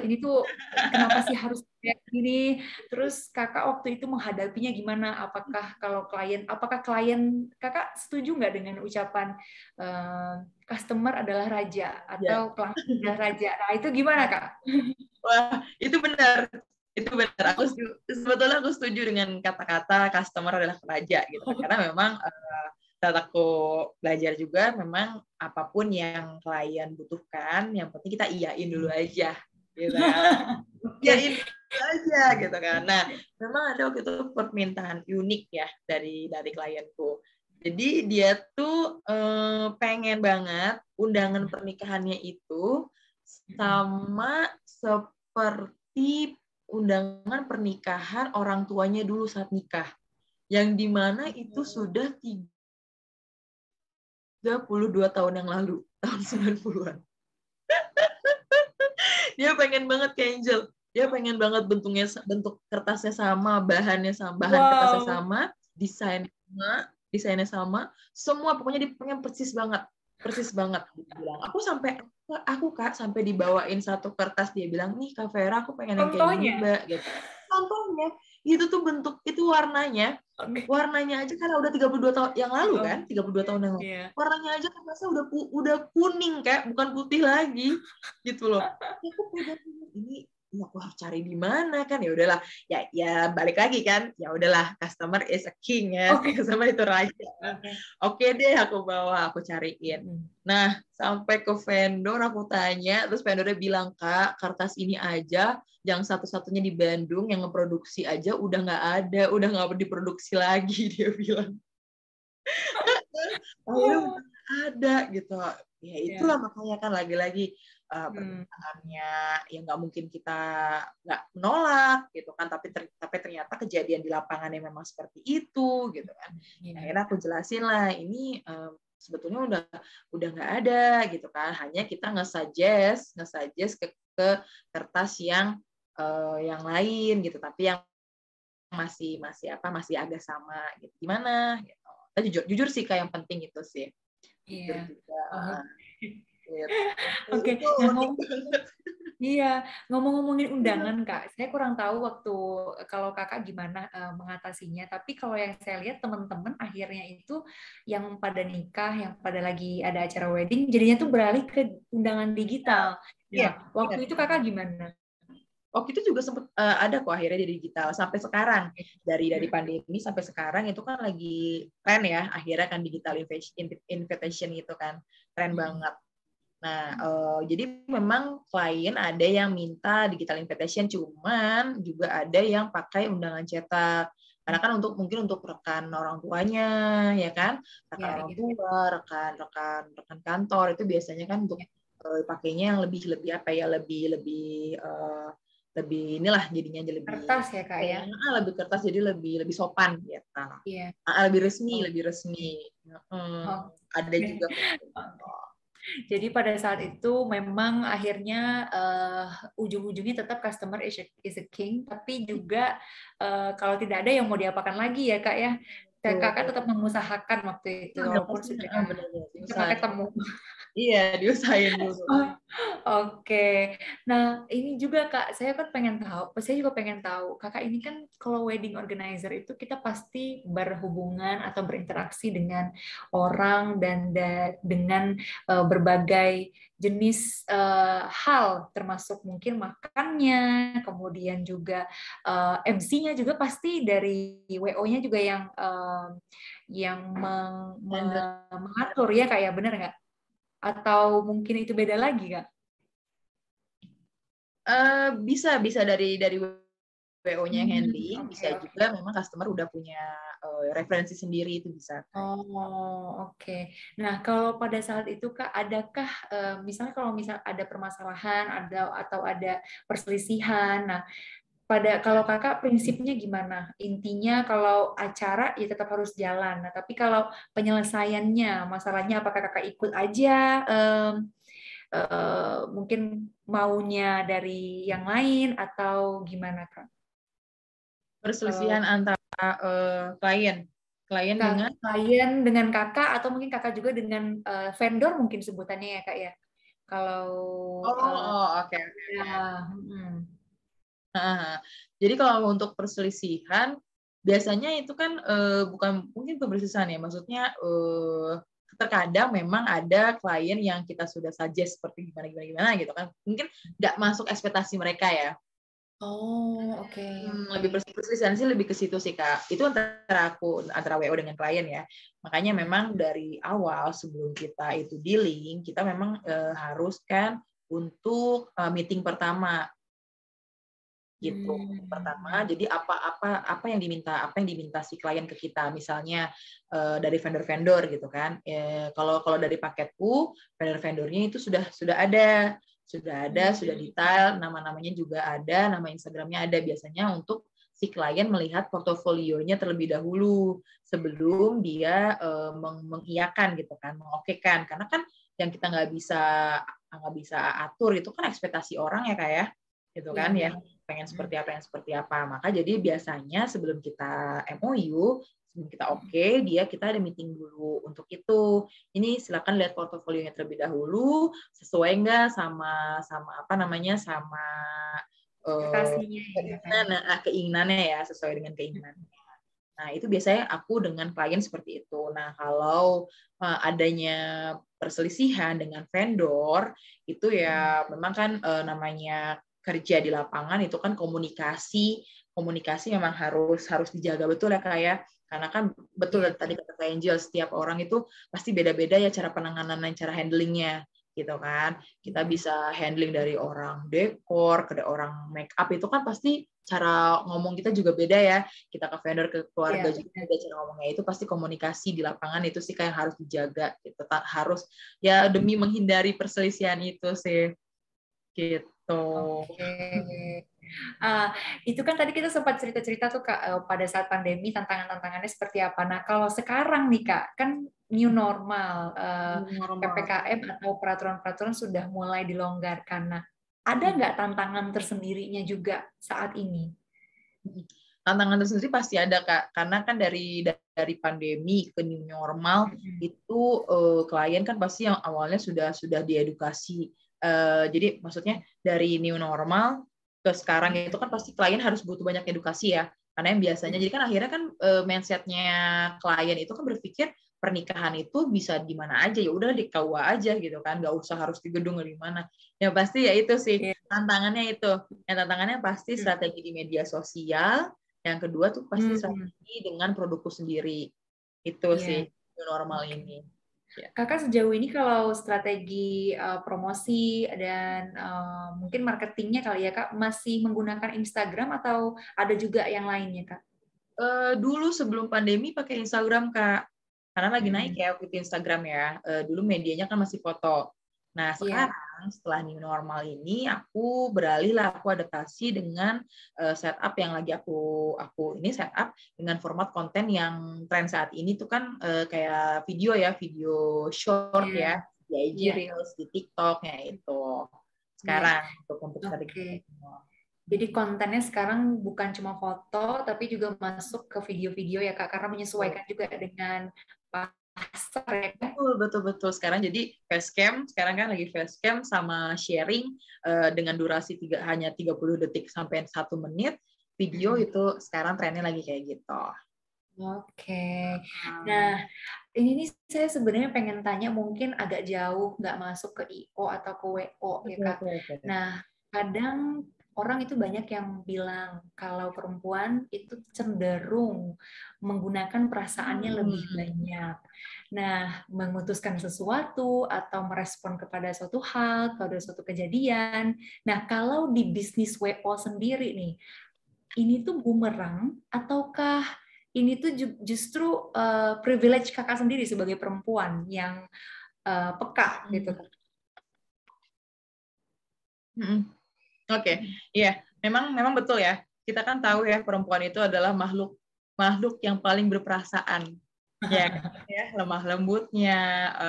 S1: ini tuh kenapa sih harus kayak gini? Terus kakak waktu itu menghadapinya gimana? Apakah klien kakak setuju nggak dengan ucapan customer adalah raja atau pelanggan adalah raja? Nah itu gimana Kak?
S2: Wah itu benar. Sebetulnya aku setuju dengan kata-kata customer adalah raja gitu, karena memang saat aku belajar juga memang apapun yang klien butuhkan, yang penting kita iyain dulu aja, gitu kan. Iyain dulu aja, gitu kan. Nah, memang ada waktu itu permintaan unik ya dari klienku. Jadi dia tuh pengen banget undangan pernikahannya itu sama seperti undangan pernikahan orang tuanya dulu saat nikah, yang dimana itu sudah 32 tahun yang lalu, tahun 90-an. Dia pengen banget kayak Angel. Dia pengen banget bentuk kertasnya sama, bahan kertasnya sama, desainnya sama, semua pokoknya dia pengen persis banget. Aku Kak sampai dibawain satu kertas, dia bilang, "Nih Kak Vera, aku pengen yang kayak gini, Mbak." Gitu. Contohnya, itu tuh bentuk, itu warnanya aja karena udah 32 tahun yang lalu kan, 32 tahun yang lalu. Warnanya aja kertasnya udah kuning Kak, bukan putih lagi gitu loh. Aku pegang ini aku harus cari di mana kan, ya udahlah, ya balik lagi kan, ya udahlah, customer is a king ya, customer itu raja. Oke deh, aku cariin. Nah, sampai ke vendor aku tanya, terus vendornya bilang, Kak, kertas ini aja yang satu-satunya di Bandung yang ngeproduksi aja udah nggak ada, udah nggak diproduksi lagi, dia bilang. Akhirnya ada gitu. Ya itulah makanya kan lagi-lagi permintaannya ya nggak mungkin kita nggak menolak gitu kan, tapi ternyata kejadian di lapangan yang memang seperti itu gitu kan. Akhirnya aku jelasin lah, ini sebetulnya udah nggak ada gitu kan, hanya kita nge-suggest ke kertas yang lain gitu, tapi yang masih agak sama gitu. Gimana gitu. Jujur sih Kak, yang penting itu sih.
S1: Iya.
S2: Oke.
S1: Iya, ngomong-ngomongin undangan Kak, saya kurang tahu waktu kalau Kakak gimana mengatasinya. Tapi kalau yang saya lihat teman-teman akhirnya itu yang pada nikah, yang pada lagi ada acara wedding, jadinya tuh beralih ke undangan digital. Nah, waktu itu Kakak gimana?
S2: Waktu itu juga sempat ada kok akhirnya di digital sampai sekarang, dari pandemi sampai sekarang itu kan lagi tren ya, akhirnya kan digital invitation itu kan tren banget. Nah, jadi memang klien ada yang minta digital invitation, cuman juga ada yang pakai undangan cetak. Karena kan mungkin untuk rekan orang tuanya, ya kan, rekan orang tua, rekan kantor itu biasanya kan untuk pakainya yang lebih inilah jadinya lebih
S1: kertas ya Kak ya,
S2: lebih kertas, jadi lebih sopan gitu.
S1: Iya.
S2: Lebih resmi. Ada juga.
S1: Jadi pada saat itu memang akhirnya ujung-ujungnya tetap customer is a king, tapi juga kalau tidak ada yang mau diapakan lagi ya Kak ya. Kakak tetap mengusahakan waktu itu walaupun sudah ketemu.
S2: Iya, diusahain dulu.
S1: Oke. Nah, ini juga Kak, saya juga pengen tahu, Kakak ini kan kalau wedding organizer itu kita pasti berhubungan atau berinteraksi dengan orang dan dengan berbagai jenis hal, termasuk mungkin makannya, kemudian juga MC-nya juga pasti dari WO-nya juga yang mengatur ya Kak ya, benar nggak? Atau mungkin itu beda lagi, Kak?
S2: Bisa dari WO-nya yang handling, bisa juga memang customer udah punya referensi sendiri, itu bisa.
S1: Oke. Nah, kalau pada saat itu Kak, adakah misalnya kalau ada permasalahan, atau ada perselisihan, nah kalau Kakak prinsipnya gimana? Intinya kalau acara ya tetap harus jalan. Nah, tapi kalau penyelesaiannya, masalahnya apakah Kakak ikut aja mungkin maunya dari yang lain atau gimana Kak?
S2: Perselisihan antara klien
S1: dengan kakak, atau mungkin kakak juga dengan vendor mungkin sebutannya ya Kak ya. Kalau
S2: oke. Jadi kalau untuk perselisihan biasanya itu kan bukan mungkin perselisihan ya, maksudnya terkadang memang ada klien yang kita sudah suggest seperti gimana gitu kan, mungkin nggak masuk ekspektasi mereka ya.
S1: Oke.
S2: Lebih perselisihan sih lebih ke situ sih Kak. Itu antara WO dengan klien ya. Makanya memang dari awal sebelum kita itu dealing, kita memang harus kan untuk meeting pertama gitu. Pertama, jadi apa yang diminta si klien ke kita, misalnya dari vendor-vendor gitu kan. Kalau dari paketku, vendor-vendornya itu sudah ada, sudah detail, nama-namanya juga ada, nama Instagramnya ada, biasanya untuk si klien melihat portofolionya terlebih dahulu sebelum dia mengiyakan gitu kan, mengokekan, karena kan yang kita nggak bisa atur itu kan ekspektasi orang ya Kak ya, gitu kan ya, pengen seperti apa. Maka jadi biasanya sebelum kita MOU, sebelum kita kita ada meeting dulu untuk itu. Ini silakan lihat portofolionya terlebih dahulu, sesuai nggak sama keinginannya ya, sesuai dengan keinginannya. Nah, itu biasanya aku dengan klien seperti itu. Nah, kalau adanya perselisihan dengan vendor, itu ya memang kan namanya kerja di lapangan itu kan komunikasi memang harus dijaga betul ya Kak ya. Karena kan betul tadi kata Kak Angel, setiap orang itu pasti beda-beda ya cara penanganan dan cara handlingnya gitu kan. Kita bisa handling dari orang dekor ke orang make up, itu kan pasti cara ngomong kita juga beda ya. Kita ke vendor, ke keluarga juga beda cara ngomongnya. Itu pasti komunikasi di lapangan itu sih kayak harus dijaga gitu. Harus ya demi menghindari perselisihan itu sih. Gitu.
S1: Itu kan tadi kita sempat cerita-cerita tuh Kak, pada saat pandemi tantangannya seperti apa. Nah, kalau sekarang nih Kak, kan new normal, PPKM atau peraturan-peraturan sudah mulai dilonggarkan. Nah, ada nggak tantangan tersendirinya juga saat ini?
S2: Tantangan tersendiri pasti ada Kak, karena kan dari pandemi ke new normal itu klien kan pasti yang awalnya sudah diedukasi. Jadi maksudnya dari new normal ke sekarang itu kan pasti klien harus butuh banyak edukasi ya. Karena yang biasanya, jadi kan akhirnya kan mindset-nya klien itu kan berpikir pernikahan itu bisa di mana aja, ya udah di KUA aja gitu kan, nggak usah harus di gedung di mana. Ya pasti ya itu sih tantangannya itu. Yang tantangannya pasti strategi di media sosial. Yang kedua tuh pasti strategi dengan produkku sendiri. Itu sih new normal ini.
S1: Kakak sejauh ini kalau strategi promosi dan mungkin marketingnya kali ya Kak, masih menggunakan Instagram atau ada juga yang lainnya Kak?
S2: Dulu sebelum pandemi pakai Instagram Kak, karena lagi naik ya waktu itu Instagram ya. Dulu medianya kan masih foto. Nah sekarang setelah new normal ini aku adaptasi dengan setup yang lagi aku ini setup dengan format konten yang tren saat ini tuh kan kayak video short ya, di IG Reels, di TikTok ya itu. Sekarang untuk strategi.
S1: Jadi kontennya sekarang bukan cuma foto, tapi juga masuk ke video-video ya Kak, karena menyesuaikan juga dengan pasar ya Kak.
S2: Betul. Sekarang jadi facecam, sekarang kan lagi facecam sama sharing dengan durasi hanya 30 detik sampai 1 menit. Video itu sekarang trennya lagi kayak gitu.
S1: Oke. Nah, ini nih saya sebenarnya pengen tanya, mungkin agak jauh, nggak masuk ke I.O. atau ke W.O. ya Kak. Nah, kadang orang itu banyak yang bilang kalau perempuan itu cenderung menggunakan perasaannya lebih banyak. Nah, memutuskan sesuatu atau merespon kepada suatu hal, kepada suatu kejadian. Nah, kalau di bisnis W.O. sendiri nih, ini tuh bumerang ataukah ini tuh justru privilege kakak sendiri sebagai perempuan yang peka gitu kan?
S2: Oke, iya, memang betul ya. Kita kan tahu ya perempuan itu adalah makhluk yang paling berperasaan, ya, lemah lembutnya,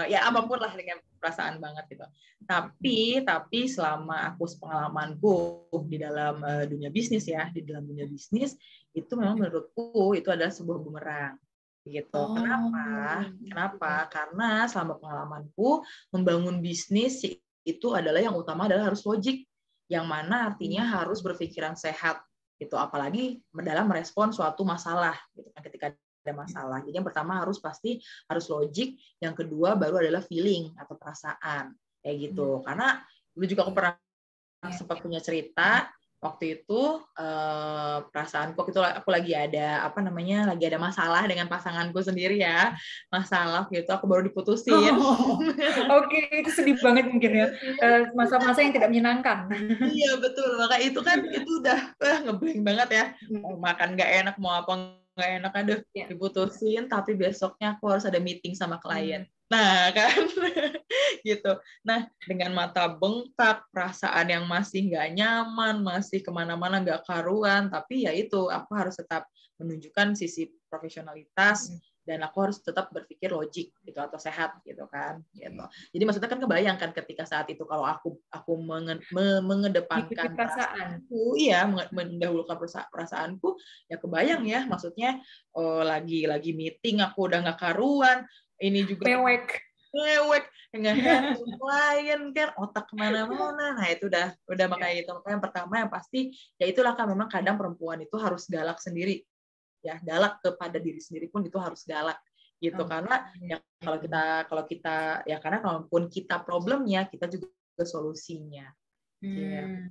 S2: ya apapun lah dengan perasaan banget gitu. Tapi selama aku pengalamanku di dalam dunia bisnis ya, di dalam dunia bisnis itu memang menurutku itu adalah sebuah bumerang gitu. Kenapa? Karena selama pengalamanku membangun bisnis itu adalah yang utama adalah harus logik, yang mana artinya harus berpikiran sehat gitu, apalagi dalam merespon suatu masalah gitu kan, ketika ada masalah. Jadi yang pertama pasti harus logik, yang kedua baru adalah feeling atau perasaan kayak gitu. Karena dulu juga aku pernah sempat punya cerita waktu itu, perasaanku waktu itu aku lagi ada lagi ada masalah dengan pasanganku sendiri ya, masalah gitu, aku baru diputusin.
S1: Oke, itu sedih banget mungkin ya, masa-masa yang tidak menyenangkan.
S2: Iya betul, maka itu kan itu udah ngeblank banget ya, mau makan nggak enak, mau apa nggak enak, aduh diputusin, tapi besoknya aku harus ada meeting sama klien. Nah kan gitu. Nah dengan mata bengkak, perasaan yang masih nggak nyaman, masih kemana-mana nggak karuan, tapi ya itu aku harus tetap menunjukkan sisi profesionalitas dan aku harus tetap berpikir logik gitu atau sehat gitu kan gitu. Jadi maksudnya kan kebayangkan ketika saat itu kalau aku mengedepankan perasaanku, mendahulukan perasaanku, ya kebayang ya, maksudnya lagi meeting aku udah nggak karuan, ini juga mewek nge-handle klien kan, otak kemana-mana. Nah itu udah makanya itu. Makanya yang pertama yang pasti ya itulah kan, memang kadang perempuan itu harus galak sendiri ya, galak kepada diri sendiri pun itu harus galak gitu. Karena ya kalau kita ya, karena kalaupun kita problemnya, kita juga solusinya
S1: Hmm.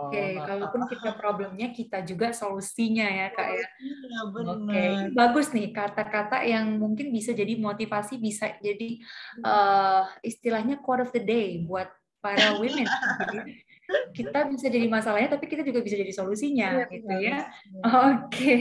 S1: Oke,
S2: Oh,
S1: kalaupun kita problemnya, kita juga solusinya ya, Kak ya.
S2: iya
S1: Oke,
S2: benar.
S1: ini bagus nih kata-kata yang mungkin bisa jadi motivasi, bisa jadi istilahnya quote of the day buat para women. Jadi kita bisa jadi masalahnya, tapi kita juga bisa jadi
S2: Iya,
S1: solusinya, gitu ya.
S2: harusnya.
S1: Oke.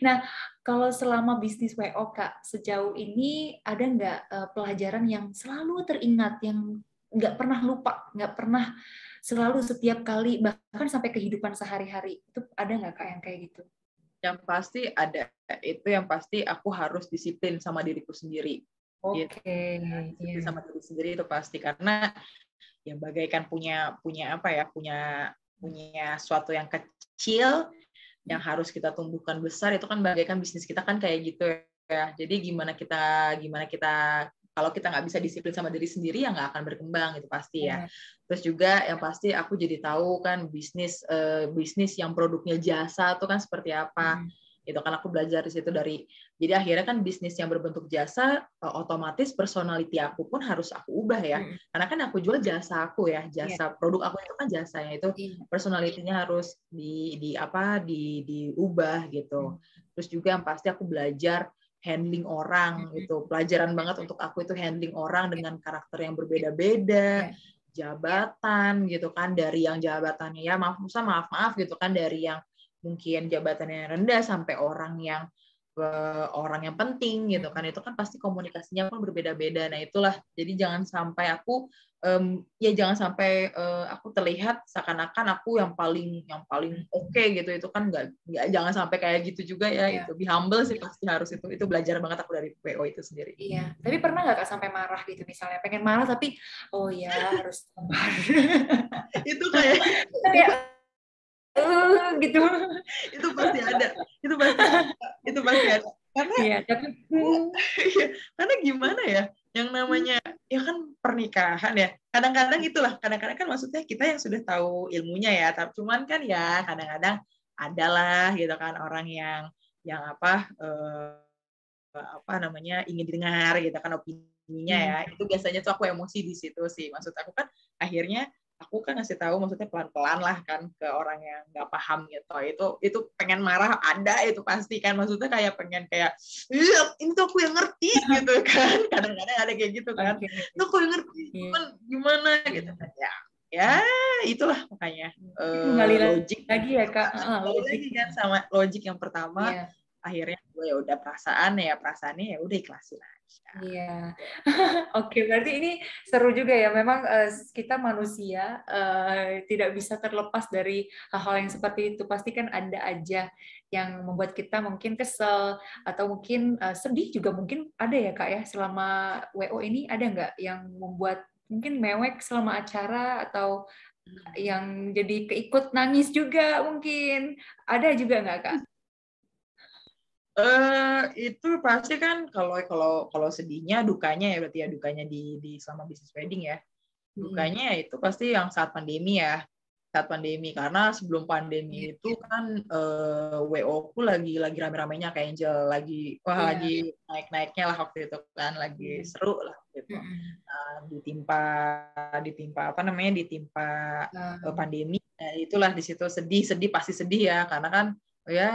S1: Nah, kalau selama bisnis WO, Kak, sejauh ini ada nggak pelajaran yang selalu teringat, yang nggak pernah lupa, nggak pernah selalu setiap kali, bahkan sampai kehidupan sehari-hari, itu ada nggak Kak yang kayak gitu?
S2: Yang pasti ada, itu yang pasti aku harus disiplin sama diriku sendiri. Gitu.
S1: Oke,
S2: Disiplin
S1: iya.
S2: sama diri sendiri itu pasti, karena ya bagaikan punya apa ya, punya suatu yang kecil yang harus kita tumbuhkan besar, itu kan bagaikan bisnis kita kan kayak gitu ya. Jadi gimana kita kalau kita nggak bisa disiplin sama diri sendiri, ya nggak akan berkembang, itu pasti ya.
S1: Benar.
S2: Terus juga yang pasti aku jadi tahu kan bisnis yang produknya jasa tuh kan seperti apa.
S1: Mm.
S2: Itu kan aku belajar di situ jadi akhirnya kan bisnis yang berbentuk jasa, otomatis personality aku pun harus aku ubah ya.
S1: Mm.
S2: Karena kan aku jual jasa aku ya,
S1: Iya,
S2: jasa produk aku itu kan jasanya itu,
S1: iya.
S2: personalitinya harus diubah
S1: Mm.
S2: gitu. Terus juga yang pasti aku belajar handling orang,
S1: Mm.
S2: itu pelajaran banget untuk aku, itu handling orang dengan karakter yang berbeda-beda,
S1: Iya.
S2: jabatan gitu kan, dari yang jabatannya ya maaf gitu kan, dari yang mungkin jabatannya rendah sampai orang yang penting gitu kan, itu kan pasti komunikasinya pun berbeda-beda. Nah itulah, jadi jangan sampai aku jangan sampai aku terlihat seakan-akan aku yang paling oke gitu, itu kan nggak, jangan sampai kayak gitu juga ya.
S1: Iya.
S2: Itu be humble sih, pasti harus, itu belajar banget aku dari PO itu sendiri.
S1: Iya. Tapi pernah nggak Kak sampai marah gitu misalnya? Pengen marah tapi, oh ya harus sabar.
S2: Itu kayak
S1: Kan ya, gitu.
S2: itu pasti ada, itu pasti ada, itu pasti ada, karena
S1: Iya, tapi
S2: iya, karena gimana ya, yang namanya ya kan pernikahan ya, kadang-kadang kan maksudnya kita yang sudah tahu ilmunya ya, tapi cuman kan ya kadang-kadang adalah gitu kan orang yang apa namanya, ingin didengar gitu kan opininya ya. Itu biasanya tuh aku emosi di situ sih. Maksud aku kan akhirnya aku kan ngasih tahu, maksudnya pelan-pelan lah kan ke orang yang nggak paham gitu. Itu pengen marah ada, itu pasti kan, maksudnya kayak pengen kayak, ini tuh aku yang ngerti gitu kan. Kadang-kadang ada kayak gitu kan.
S1: oke.
S2: Itu aku yang ngerti, cuman gimana gitu kan ya. Ya, itulah makanya
S1: Kembali
S2: logik
S1: lagi ya Kak,
S2: kembali
S1: logik.
S2: lagi kan sama logik yang pertama.
S1: Iya.
S2: Akhirnya gue ya udah perasaannya ya udah ikhlasin aja.
S1: Iya, oke. Berarti ini seru juga ya. Memang kita manusia tidak bisa terlepas dari hal-hal yang seperti itu. Pasti kan ada aja yang membuat kita mungkin kesel atau mungkin sedih juga mungkin ada ya Kak ya. Selama WO ini ada nggak yang membuat mungkin mewek selama acara atau yang jadi keikut nangis juga mungkin ada juga nggak Kak?
S2: Itu pasti kan, kalau sedihnya, dukanya ya, berarti ya dukanya di selama bisnis wedding ya. Dukanya ya itu pasti yang saat pandemi ya. Saat pandemi, karena sebelum pandemi itu kan WO ku lagi rame-ramenya kayak Angel,
S1: Iya.
S2: lagi naik-naiknya lah waktu itu kan, lagi seru lah gitu. Ditimpa apa namanya, ditimpa pandemi. Nah, itulah di situ sedih pasti sedih ya, karena kan ya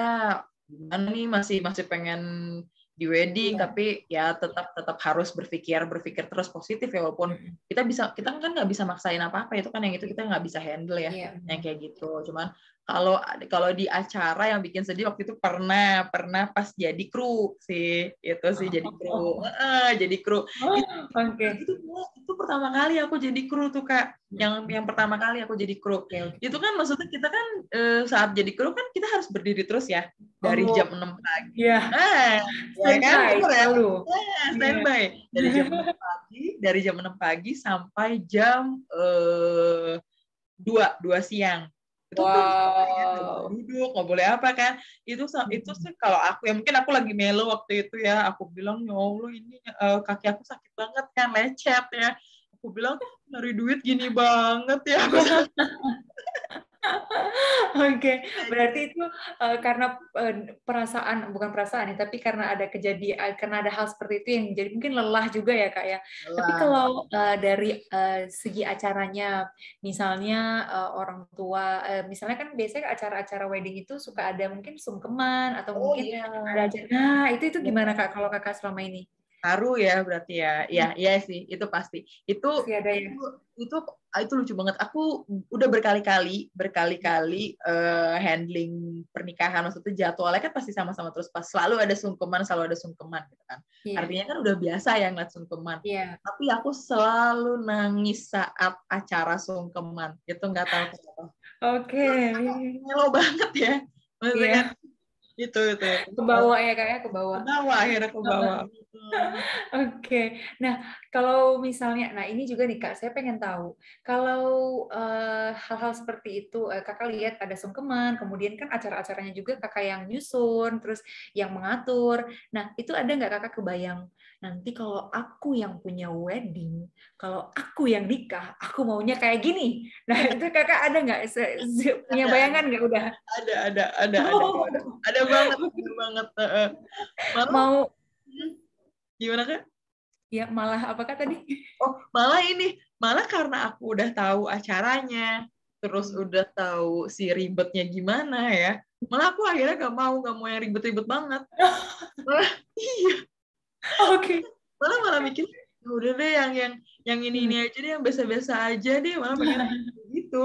S2: gimana nih, masih pengen di wedding,
S1: Iya.
S2: tapi ya tetap harus berpikir terus positif ya, walaupun kita kan nggak bisa maksain apa-apa, itu kan yang itu kita nggak bisa handle ya,
S1: Iya.
S2: yang kayak gitu. Cuman kalau di acara yang bikin sedih waktu itu pernah pas jadi kru sih, itu sih jadi kru. Jadi kru
S1: Oke.
S2: itu pertama kali aku jadi kru tuh Kak, yang pertama kali aku jadi kru.
S1: Oke.
S2: Itu kan maksudnya kita kan saat jadi kru kan kita harus berdiri terus ya, dari jam 6 pagi.
S1: Iya.
S2: Ya kan,
S1: Standby
S2: bener ya?
S1: selalu.
S2: Standby dari jam 6 pagi sampai jam 2 siang. Itu tuh nggak boleh
S1: Wow.
S2: duduk, nggak boleh apa kan. Itu sih kalau aku, ya mungkin aku lagi melo waktu itu ya, aku bilang ya Allah ini kaki aku sakit banget kan, lecet ya. Aku bilang nyari duit gini banget ya.
S1: Oke, berarti itu karena bukan perasaan ya, tapi karena ada kejadian, karena ada hal seperti itu yang jadi mungkin lelah juga ya Kak ya. Tapi kalau dari segi acaranya, misalnya orang tua, misalnya kan biasanya acara-acara wedding itu suka ada mungkin sungkeman atau mungkin ada acara. Nah, itu gimana Kak kalau Kakak selama ini?
S2: Haru ya berarti ya. Iya sih, itu pasti.
S1: Pasti ada ya.
S2: Itu lucu banget. Aku udah berkali-kali handling pernikahan, maksudnya jadwalnya kan pasti sama-sama terus, pas selalu ada sungkeman gitu kan.
S1: Iya.
S2: Artinya kan udah biasa ya ngeliat sungkeman.
S1: Iya.
S2: Tapi aku selalu nangis saat acara sungkeman. Itu nggak tahu kenapa.
S1: Oke.
S2: Melo banget ya. Maksudnya kan
S1: Iya.
S2: itu.
S1: Ke bawah ya Kak ya, ke bawah.
S2: Akhirnya ke bawah.
S1: Oke, nah kalau misalnya, nah ini juga nih Kak, saya pengen tahu, kalau hal-hal seperti itu, Kakak lihat ada sungkeman, kemudian kan acara-acaranya juga Kakak yang nyusun, terus yang mengatur, nah itu ada nggak Kakak kebayang, nanti kalau aku yang punya wedding, kalau aku yang nikah, aku maunya kayak gini, nah itu Kakak ada nggak, punya bayangan nggak udah?
S2: Ada banget.
S1: Mau
S2: Gimana Kak?
S1: ya malah apakah tadi?
S2: Oh, malah karena aku udah tahu acaranya, terus udah tahu si ribetnya gimana ya, malah aku akhirnya gak mau yang ribet-ribet banget. Malah iya.
S1: Oke.
S2: Malah mikir, udah deh yang ini aja deh, yang biasa-biasa aja deh, malah pengen gitu.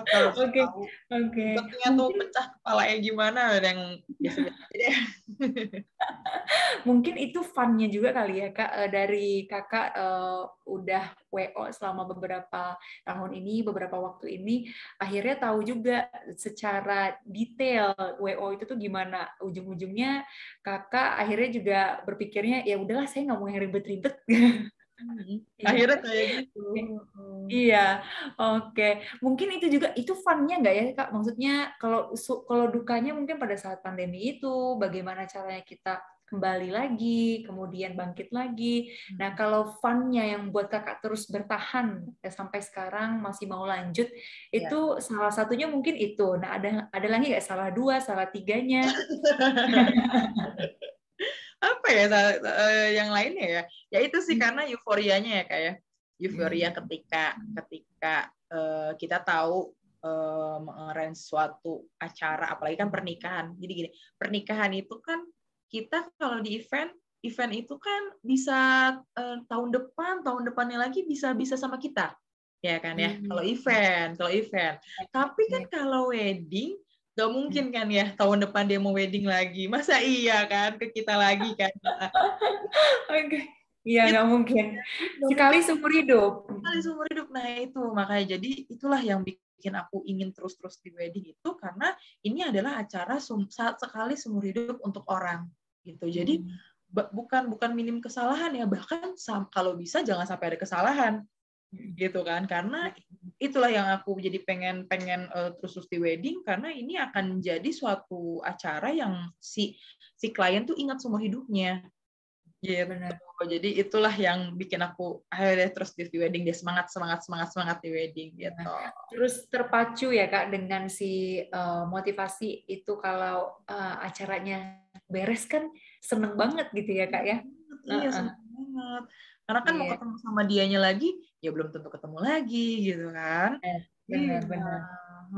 S2: Kalau tahu ribetnya tuh pecah kepalanya gimana, yang biasa-biasa aja deh.
S1: Mungkin itu fun-nya juga kali ya Kak, dari Kakak udah WO selama beberapa tahun ini, beberapa waktu ini, akhirnya tahu juga secara detail WO itu tuh gimana. Ujung-ujungnya Kakak akhirnya juga berpikirnya, ya udahlah saya nggak mau yang ribet-ribet.
S2: Akhirnya kayak gitu.
S1: Iya, oke. Mungkin itu juga, itu fun-nya nggak ya Kak? Maksudnya kalau dukanya mungkin pada saat pandemi itu, bagaimana caranya kita kembali lagi, kemudian bangkit lagi. Nah, kalau fun-nya yang buat Kakak terus bertahan sampai sekarang masih mau lanjut, itu salah satunya mungkin itu. Nah, ada lagi nggak salah dua, salah tiganya?
S2: Apa ya yang lainnya ya? Ya itu sih karena euforianya ya kayak euforia ketika kita tahu mengarrange suatu acara, apalagi kan pernikahan. Jadi gini, pernikahan itu kan kita kalau di event itu kan bisa tahun depannya lagi bisa sama kita, ya kan ya. Kalau event. Tapi kan kalau wedding gak mungkin kan ya tahun depan dia mau wedding lagi, masa iya kan ke kita lagi kan?
S1: Oke, iya nggak mungkin. Sekali seumur hidup.
S2: Nah itu makanya jadi itulah yang bikin aku ingin terus di wedding itu, karena ini adalah acara sekali seumur hidup untuk orang gitu. Jadi bukan minim kesalahan ya, bahkan kalau bisa jangan sampai ada kesalahan gitu kan, karena itulah yang aku jadi pengen terus di wedding, karena ini akan jadi suatu acara yang si klien tuh ingat seumur hidupnya gitu.
S1: Benar.
S2: Jadi itulah yang bikin aku akhirnya terus di wedding, dia semangat di wedding gitu.
S1: Terus terpacu ya Kak dengan si motivasi itu, kalau acaranya beres kan seneng banget gitu ya Kak ya.
S2: Iya, seneng banget. Karena kan mau ketemu sama dianya lagi, ya belum tentu ketemu lagi gitu kan.
S1: Benar.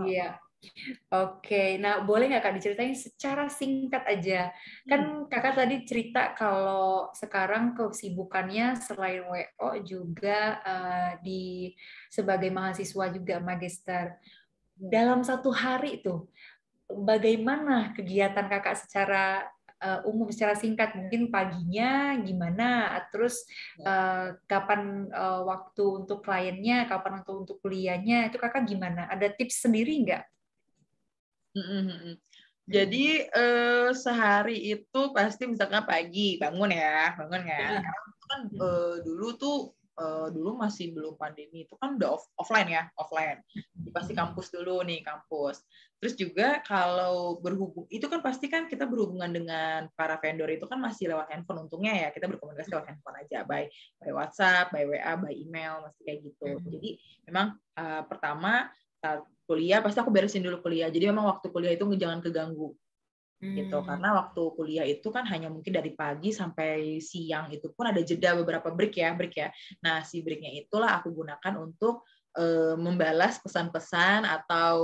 S1: Iya. Oke, nah boleh nggak Kak diceritain secara singkat aja? Kan Kakak tadi cerita kalau sekarang kesibukannya selain WO juga sebagai mahasiswa juga magister. Dalam satu hari itu, bagaimana kegiatan Kakak secara umum, secara singkat? Mungkin paginya gimana, terus kapan waktu untuk kliennya, kapan waktu untuk kuliahnya, itu Kakak gimana? Ada tips sendiri nggak?
S2: Jadi sehari itu pasti misalkan pagi bangun kan. Karena kan dulu masih belum pandemi, itu kan udah offline. Jadi pasti kampus dulu nih, kampus. Terus juga kalau berhubung itu kan pasti kan kita berhubungan dengan para vendor itu kan masih lewat handphone, untungnya ya kita berkomunikasi lewat handphone aja, by WhatsApp, by WA, by email, masih kayak gitu. Jadi memang pertama kuliah pasti aku beresin dulu kuliah. Jadi memang waktu kuliah itu jangan keganggu gitu, karena waktu kuliah itu kan hanya mungkin dari pagi sampai siang, itu pun ada jeda beberapa break ya. Nah si breaknya itulah aku gunakan untuk membalas pesan-pesan, atau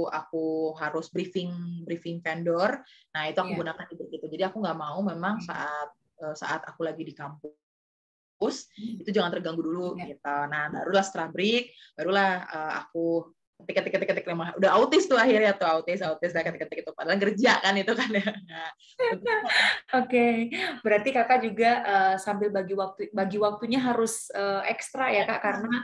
S2: aku harus briefing vendor. Nah itu aku gunakan di break itu. Jadi aku nggak mau memang saat aku lagi di kampus itu jangan terganggu dulu gitu. Nah barulah setelah break, barulah aku ketik udah autis tuh akhirnya tuh autis dah ketik itu, padahal kerja kan itu kan ya. Nah,
S1: Oke, berarti kakak juga sambil bagi waktunya harus ekstra ya kak, karena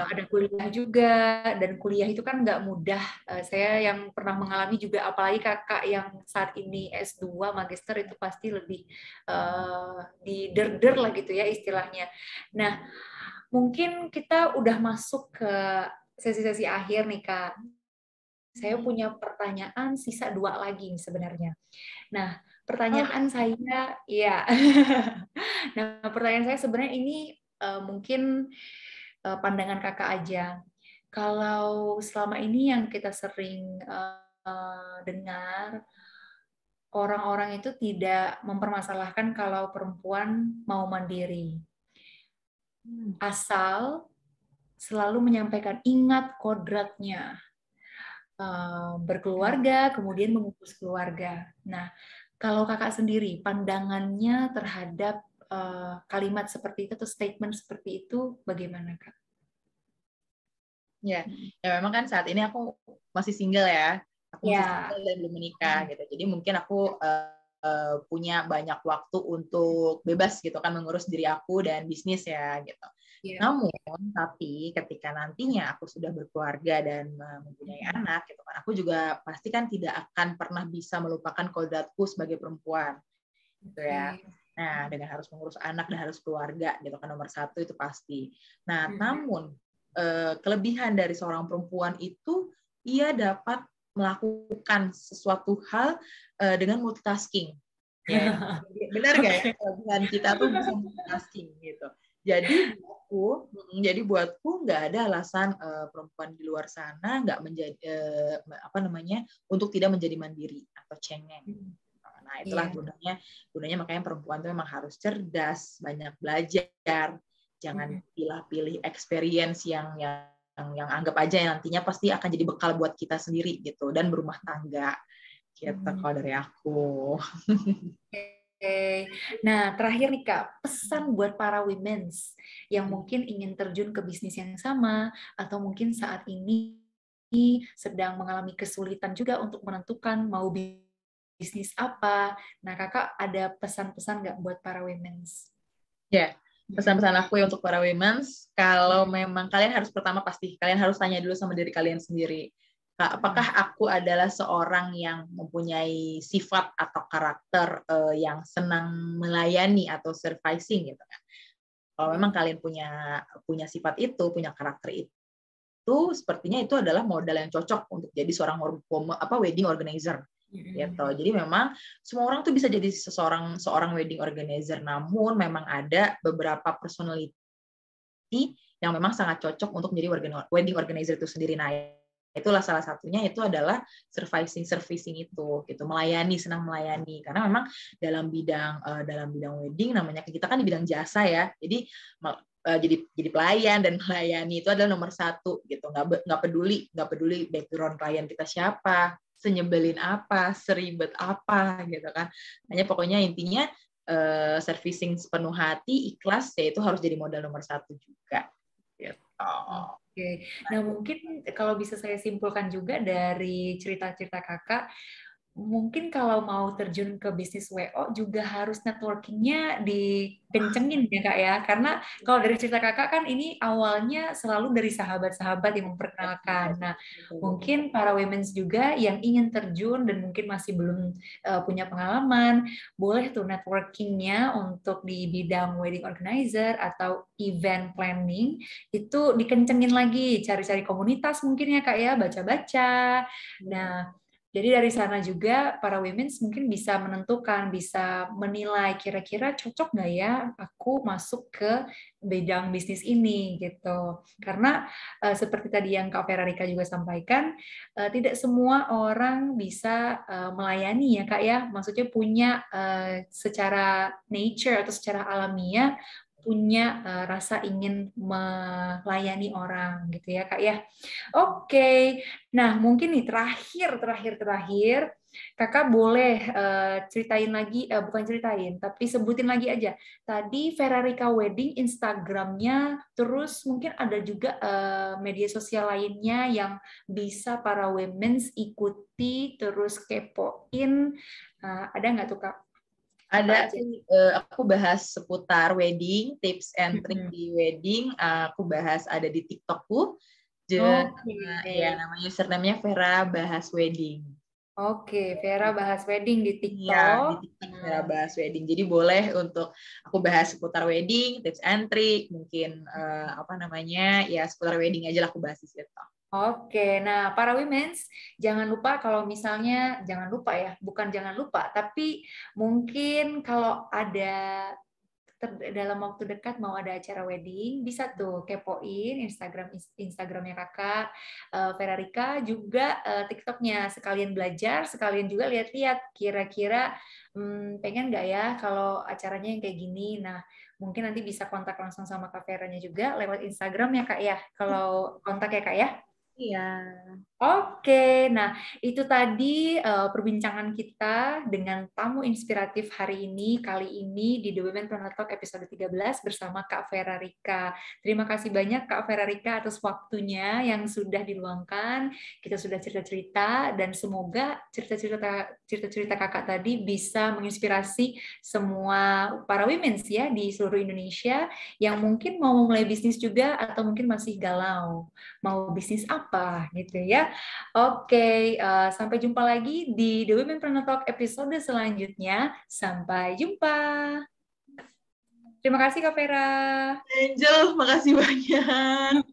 S1: ada kuliah juga, dan kuliah itu kan nggak mudah. Saya yang pernah mengalami juga, apalagi kakak yang saat ini S2 magister, itu pasti lebih dider-der lah gitu ya istilahnya. Nah, mungkin kita udah masuk ke sesi-sesi akhir nih kak. Saya punya pertanyaan sisa 2 lagi sebenarnya. Nah, pertanyaan saya, ya. Nah, pertanyaan saya sebenarnya ini mungkin pandangan kakak aja. Kalau selama ini yang kita sering dengar, orang-orang itu tidak mempermasalahkan kalau perempuan mau mandiri. Asal selalu menyampaikan, ingat kodratnya. Berkeluarga, kemudian mengurus keluarga. Nah, kalau kakak sendiri, pandangannya terhadap kalimat seperti itu atau statement seperti itu bagaimana, Kak?
S2: Ya memang kan saat ini aku masih single ya. Aku masih single dan belum menikah gitu. Jadi mungkin aku punya banyak waktu untuk bebas gitu kan, mengurus diri aku dan bisnis ya gitu. Namun tapi ketika nantinya aku sudah berkeluarga dan mempunyai anak gitu kan, aku juga pasti kan tidak akan pernah bisa melupakan kodratku sebagai perempuan gitu ya. Nah, dengan harus mengurus anak dan harus keluarga gitu kan, nomor 1 itu pasti. Nah, namun kelebihan dari seorang perempuan itu ia dapat melakukan sesuatu hal dengan multitasking. Ya, benar nggak ya? Kelebihan kita tuh bisa multitasking gitu. Jadi buatku nggak ada alasan perempuan di luar sana nggak menjadi untuk tidak menjadi mandiri atau cengeng. Nah itulah gunanya makanya perempuan itu memang harus cerdas, banyak belajar, jangan pilih experience yang anggap aja yang nantinya pasti akan jadi bekal buat kita sendiri gitu, dan berumah tangga gitu kalau dari aku.
S1: Nah, terakhir nih Kak, pesan buat para women's yang mungkin ingin terjun ke bisnis yang sama, atau mungkin saat ini sedang mengalami kesulitan juga untuk menentukan mau bisnis apa. Nah, Kakak ada pesan-pesan nggak buat para women's?
S2: Ya, pesan-pesan aku ya untuk para women's, kalau memang kalian harus pasti kalian harus tanya dulu sama diri kalian sendiri. Apakah aku adalah seorang yang mempunyai sifat atau karakter yang senang melayani atau servicing gitu kan? Kalau memang kalian punya sifat itu, punya karakter itu, sepertinya itu adalah modal yang cocok untuk jadi seorang wedding organizer. Gitu. Jadi memang semua orang tuh bisa jadi seorang wedding organizer, namun memang ada beberapa personality yang memang sangat cocok untuk menjadi wedding organizer itu sendiri. Nah, itulah salah satunya, itu adalah servicing itu gitu, senang melayani, karena memang dalam bidang wedding, namanya kita kan di bidang jasa ya, jadi pelayan dan melayani itu adalah nomor 1 gitu. Nggak peduli background klien kita siapa, senyebelin apa, seribet apa gitu kan, hanya pokoknya intinya servicing sepenuh hati, ikhlas, ya itu harus jadi modal nomor 1 juga gitu.
S1: Oke. Nah, mungkin kalau bisa saya simpulkan juga dari cerita-cerita kakak, mungkin kalau mau terjun ke bisnis WO juga harus networking-nya dikencengin ya Kak ya. Karena kalau dari cerita kakak kan ini awalnya selalu dari sahabat-sahabat yang memperkenalkan. Nah, mungkin para women's juga yang ingin terjun dan mungkin masih belum punya pengalaman, boleh tuh networking-nya untuk di bidang wedding organizer atau event planning itu dikencengin lagi, cari-cari komunitas mungkin ya Kak ya, baca-baca. Nah, jadi dari sana juga para women's mungkin bisa menentukan, bisa menilai kira-kira cocok nggak ya aku masuk ke bidang bisnis ini gitu. Karena seperti tadi yang Kak Ferarika juga sampaikan, tidak semua orang bisa melayani ya Kak ya. Maksudnya punya secara nature atau secara alamiah punya rasa ingin melayani orang gitu ya Kak ya. Oke. Nah, mungkin nih terakhir Kakak boleh ceritain lagi, bukan ceritain, tapi sebutin lagi aja. Tadi Ferrarica Wedding Instagramnya, terus mungkin ada juga media sosial lainnya yang bisa para women's ikuti, terus kepoin. Ada nggak tuh Kak?
S2: Ada, aku bahas seputar wedding, tips and trick di wedding. Aku bahas ada di TikTokku. Ya, namanya username-nya Vera Bahas Wedding.
S1: Oke, Vera Bahas Wedding di TikTok.
S2: Iya, di TikTok Vera Bahas Wedding. Jadi boleh untuk aku bahas seputar wedding, tips and trick, mungkin ya seputar wedding aja lah aku bahas di situ.
S1: Oke, nah para women's jangan lupa kalau misalnya bukan jangan lupa, tapi mungkin kalau ada dalam waktu dekat mau ada acara wedding, bisa tuh kepoin Instagramnya kakak Ferrarica, juga TikToknya, sekalian belajar, sekalian juga lihat-lihat kira-kira pengen nggak ya kalau acaranya yang kayak gini. Nah mungkin nanti bisa kontak langsung sama Kak Veranya juga lewat Instagram ya Kak ya, kalau kontak ya Kak ya.
S2: Iya.
S1: Oke, nah itu tadi perbincangan kita dengan tamu inspiratif hari ini, kali ini di The Women Planner Talk episode 13 bersama Kak Ferrarica. Terima kasih banyak Kak Ferrarica atas waktunya yang sudah diluangkan. Kita sudah cerita-cerita dan semoga cerita-cerita kakak tadi bisa menginspirasi semua para women ya di seluruh Indonesia yang mungkin mau mulai bisnis juga atau mungkin masih galau mau bisnis apa gitu ya. Oke, sampai jumpa lagi di The Women Planner Talk episode selanjutnya. Sampai jumpa. Terima kasih Kak Vera.
S2: Angel, makasih banyak.